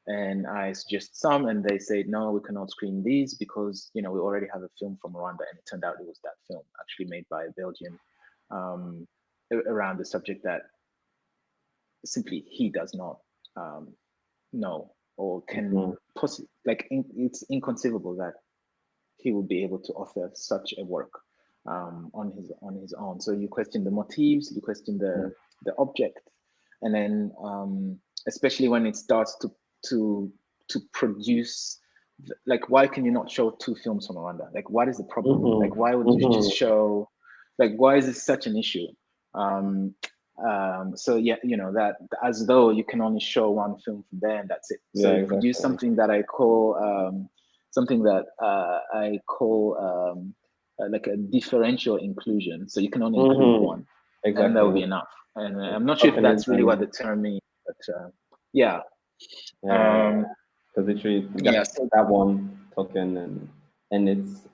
And I suggest some, and they said, no, we cannot screen these because, we already have a film from Rwanda. And it turned out it was that film actually made by a Belgian, around the subject that simply he does not know or can Mhm. it's inconceivable that he would be able to author such a work on his own. So you question the motifs, you question the object, and then especially when it starts to to produce, like, why can you not show two films from Rwanda? Like, what is the problem? Like, Mhm. why would you just Mhm. show, like, why is this such an issue? Um, so yeah, you know, that as though you can only show one film from there and that's it. So Yeah, you produce exactly. something that I call like a differential inclusion. So you can only include Mhm. one, and that would be Exactly. enough. And Like I'm not sure if that's really what tokenism. the term means, but yeah. Yeah, Um, because literally yeah. So that one token, and it's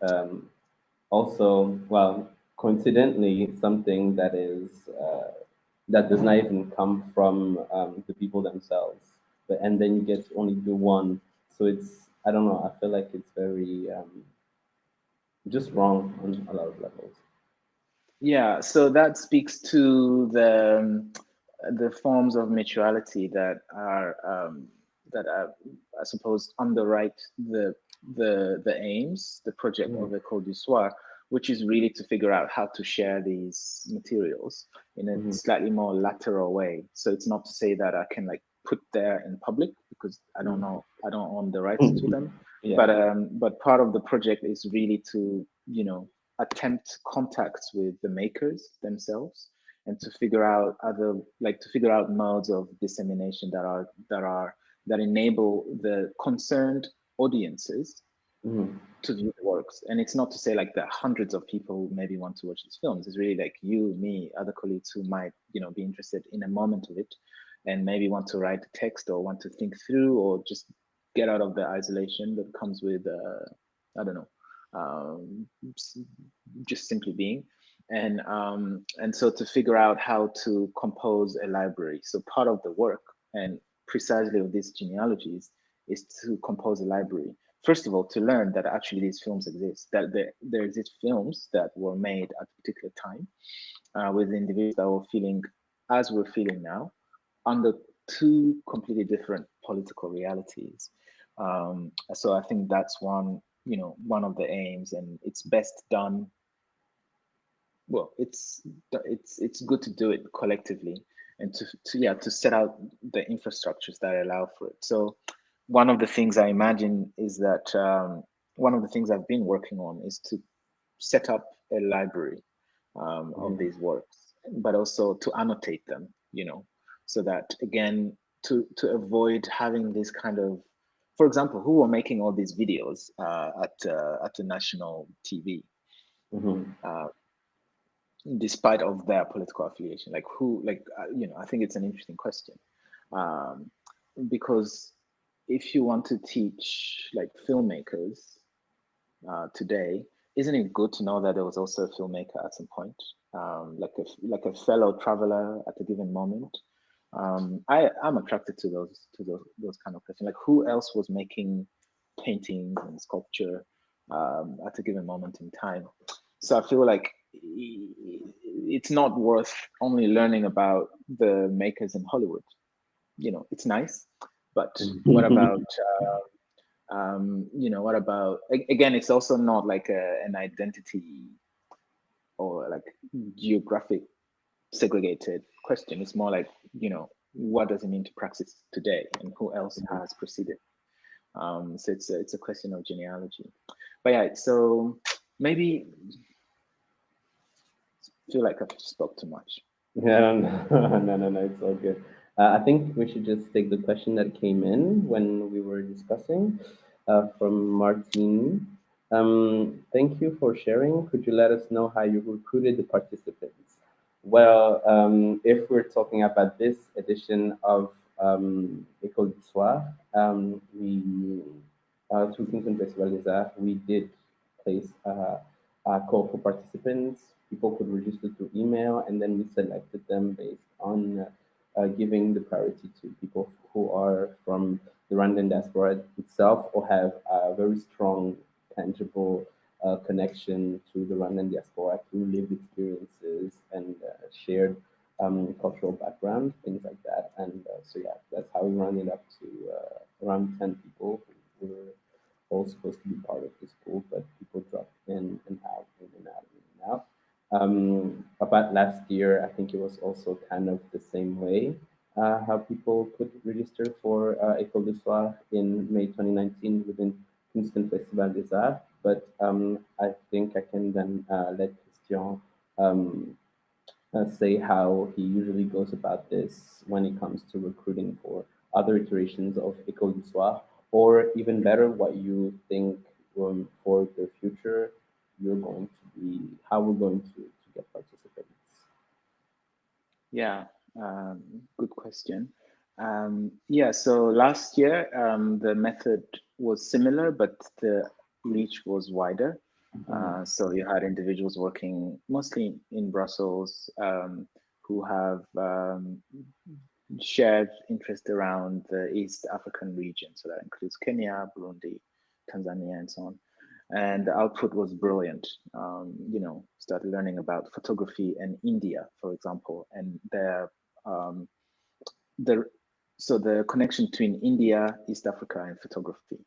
also, well, coincidentally, something that is that does not even come from the people themselves, but and then you get to only do one. So it's, I don't know. I feel like it's very just wrong on a lot of levels. yeah, so that speaks to the forms of mutuality that are, I suppose, underwrite the aims, the project Mhm. of the Code du Soir, which is really to figure out how to share these materials in a Mhm. slightly more lateral way. So it's not to say that I can like put there in public because I don't know, I don't own the rights to them. Yeah. But part of the project is really to, you know, attempt contacts with the makers themselves and to figure out to figure out modes of dissemination that enable the concerned audiences Mhm. to view the works. And it's not to say like that hundreds of people maybe want to watch these films. It's really like you, me, other colleagues who might, you know, be interested in a moment of it and maybe want to write a text or want to think through or just get out of the isolation that comes with I don't know, um, just simply being. And so to figure out how to compose a library. So part of the work and precisely of these genealogies is to compose a library. First of all, to learn that actually these films exist, that there exist films that were made at a particular time with individuals that were feeling as we're feeling now under two completely different political realities. So I think that's one, you know, one of the aims, and it's best done. Well, it's good to do it collectively and to set out the infrastructures that allow for it. So one of the things I imagine is that one of the things I've been working on is to set up a library of Mhm. these works, but also to annotate them, you know, so that again to avoid having this kind of, for example, who were making all these videos at the national TV, Mhm. uh, despite of their political affiliation, like who, like you know, I think it's an interesting question, um, because if you want to teach like filmmakers today, isn't it good to know that there was also a filmmaker at some point, like a fellow traveler at a given moment? I'm attracted to those kind of questions. Like who else was making paintings and sculpture at a given moment in time? So I feel like it's not worth only learning about the makers in Hollywood. You know, it's nice, but what about you know, what about again? It's also not like an identity or like geographic segregated question. It's more like, you know, what does it mean to practice today, and who else has proceeded? So it's a question of genealogy. But yeah, so maybe feel like I've spoke too much. Yeah, no, it's all good. I think we should just take the question that came in when we were discussing from Martine. Thank you for sharing. Could you let us know how you recruited the participants? Well, if we're talking about this edition of École du Soir, we, through Kingston Festival des Arts, we did place call for participants. People could register through email, and then we selected them based on giving the priority to people who are from the Rwandan diaspora itself or have a very strong, tangible connection to the Rwandan diaspora through lived experiences and shared cultural background, things like that. And so yeah, that's how we rounded up to around 10 people who were all supposed to be part of the school, but people dropped in and out, in and out, in and out. About last year, I think it was also kind of the same way, how people could register for École du Soir in May 2019 within Kingston Festival des Arts. But I think I can then let Christian say how he usually goes about this when it comes to recruiting for other iterations of École du Soir, or even better, what you think for the future you're going to be, how we're going to get participants. Yeah, good question. Yeah, so last year the method was similar, but the reach was wider. So you had individuals working mostly in Brussels who have shared interest around the East African region. So that includes Kenya, Burundi, Tanzania, and so on. And the output was brilliant. Started learning about photography in India, for example, and the so the connection between India, East Africa, and photography.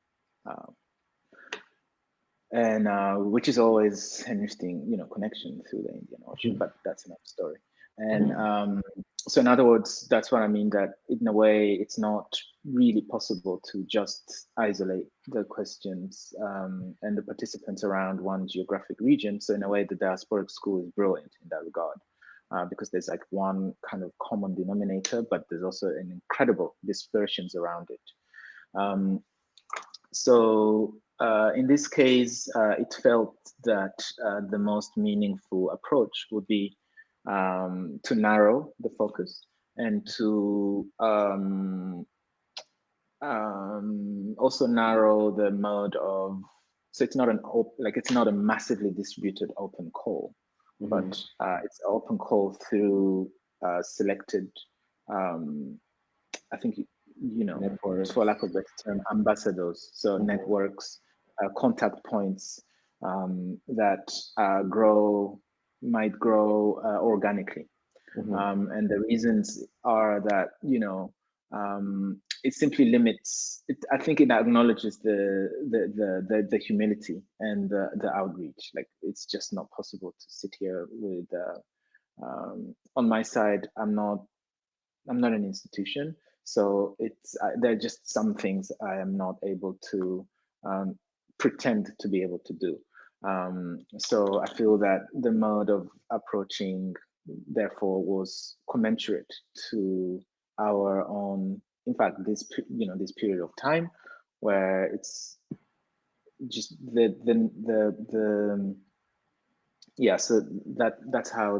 And which is always an interesting, connection through the Indian Ocean, but that's another story. And so, in other words, that's what I mean. That in a way, it's not really possible to just isolate the questions and the participants around one geographic region. So, in a way, the Diasporic School is brilliant in that regard. Because there's like one kind of common denominator, but there's also an incredible dispersions around it. So in this case, it felt that the most meaningful approach would be to narrow the focus and to also narrow the mode of, so it's not it's not a massively distributed open call, but it's an open call through selected, I think, Networks. for lack of a better term, ambassadors. So networks, contact points that might grow organically. And the reasons are that, it simply limits. I think it acknowledges the humility and the outreach. Like, it's just not possible to sit here with. On my side, I'm not an institution, so there are just some things I am not able to pretend to be able to do. So I feel that the mode of approaching, therefore, was commensurate to our own. In fact, this period of time, where it's just yeah. So that's how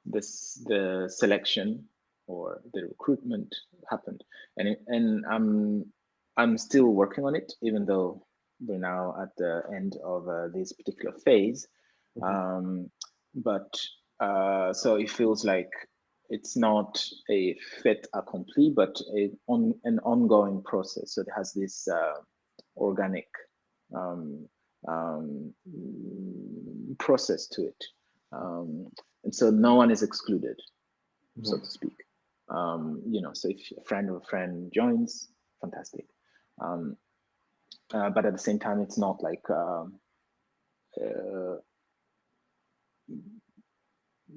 the selection or the recruitment happened, and I'm still working on it, even though we're now at the end of this particular phase. But so it feels like it's not a fait accompli, but an ongoing process. So it has this organic process to it, and so no one is excluded, so to speak. So if a friend of a friend joins, fantastic. But at the same time, it's not like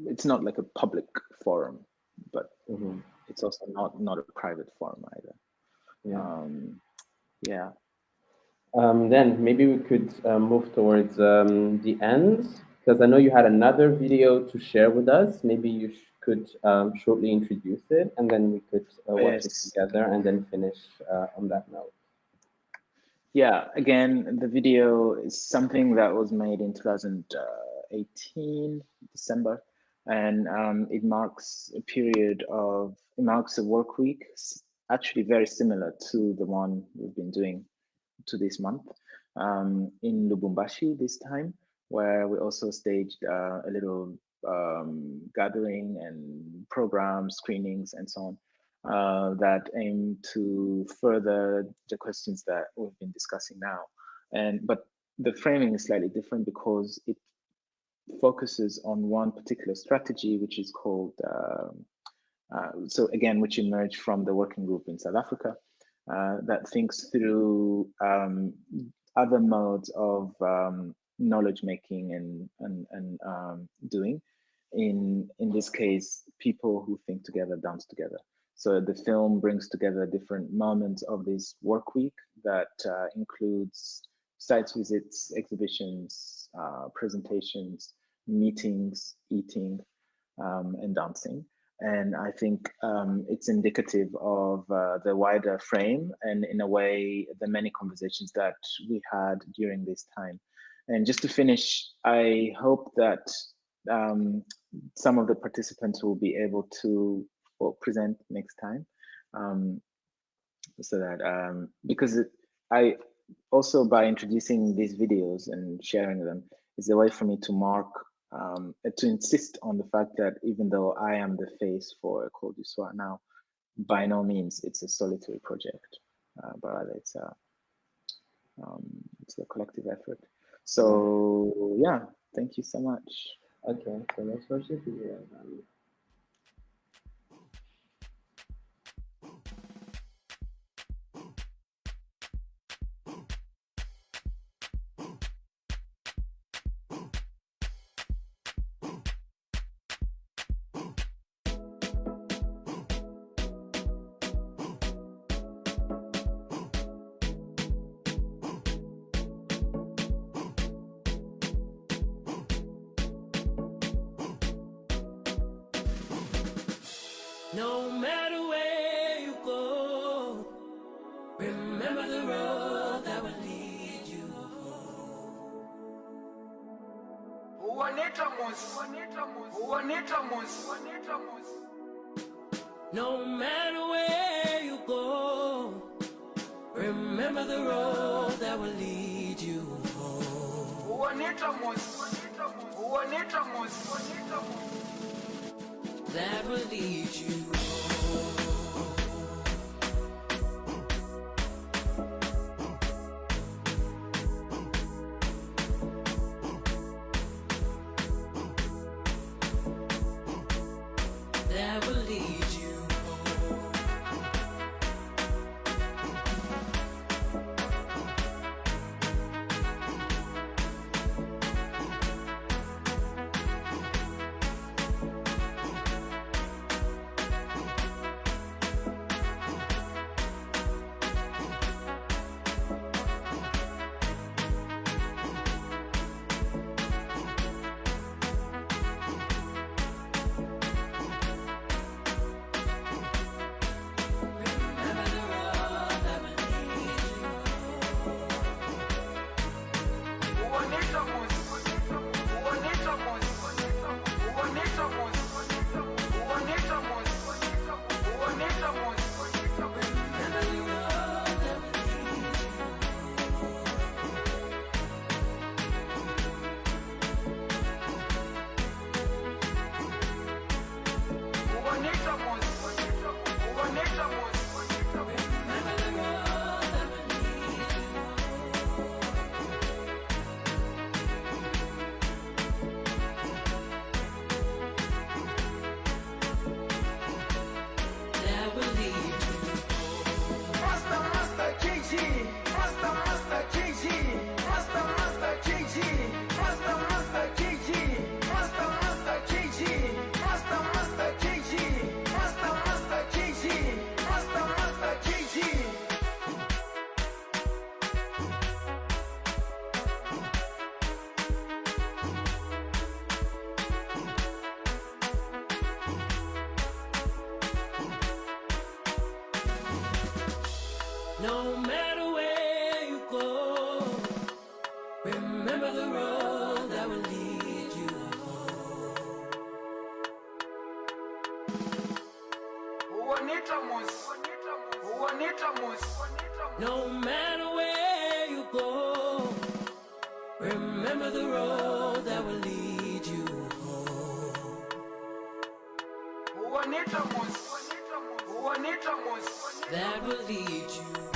it's not like a public forum, but it's also not a private forum either. Yeah. Then maybe we could move towards the end, because I know you had another video to share with us. Maybe you could shortly introduce it, and then we could watch it together and then finish on that note. Yeah, again, the video is something that was made in 2018, December, and it marks a work week, actually very similar to the one we've been doing to this month, in Lubumbashi this time, where we also staged a little gathering and programs, screenings, and so on, that aim to further the questions that we've been discussing now. But the framing is slightly different because focuses on one particular strategy, which is called, so again, which emerged from the working group in South Africa, that thinks through other modes of knowledge making and doing. In this case, people who think together dance together. So the film brings together different moments of this work week that includes site visits, exhibitions, presentations, meetings, eating, and dancing. And I think it's indicative of the wider frame and, in a way, the many conversations that we had during this time. And just to finish, I hope that some of the participants will be able to present next time, so that because I also, by introducing these videos and sharing them, is a way for me to mark, to insist on the fact that even though I am the face for Ecole du Soir now, by no means it's a solitary project, but rather it's a collective effort. So yeah, thank you so much. Okay, so let's watch the video. No matter where you go, remember the road that will lead you home. No matter where you go, remember the road that will lead you home. That will lead you home. That will lead you home. No matter where you go, remember the road that will lead you home. No matter where you go, remember the road that will lead you home. That will lead you home.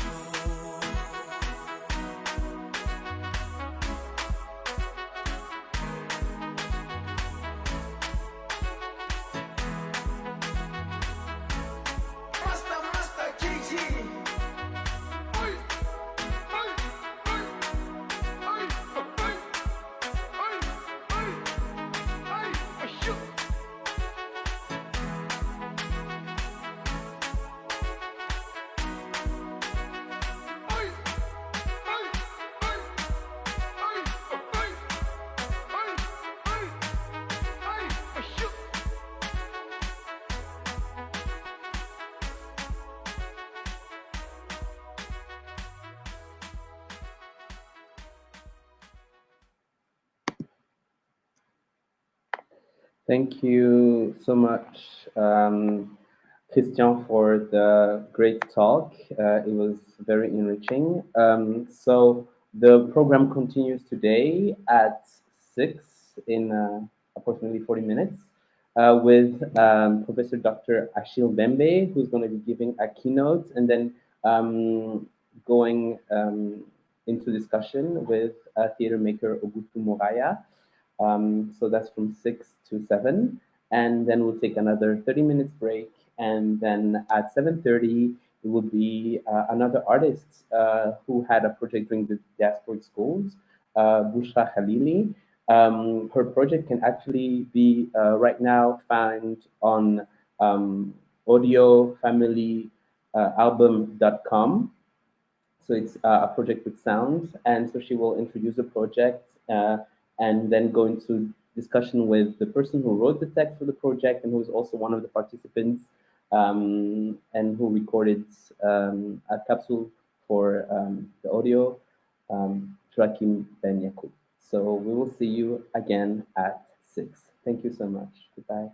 Thank you so much, Christian, for the great talk. It was very enriching. So the program continues today at 6 in approximately 40 minutes with Professor Dr. Achille Bembe, who's going to be giving a keynote and then going into discussion with theater maker Ogutu Moraya. So that's from 6 to 7. And then we'll take another 30 minutes break. And then at 7:30, it will be another artist who had a project during the Diasporic schools, Bushra Khalili. Her project can actually be right now found on audiofamilyalbum.com. So it's a project with sounds, and so she will introduce the project and then go into discussion with the person who wrote the text for the project and who is also one of the participants and who recorded a capsule for the audio, Joaquim Ben Yakub. So we will see you again at 6. Thank you so much. Goodbye.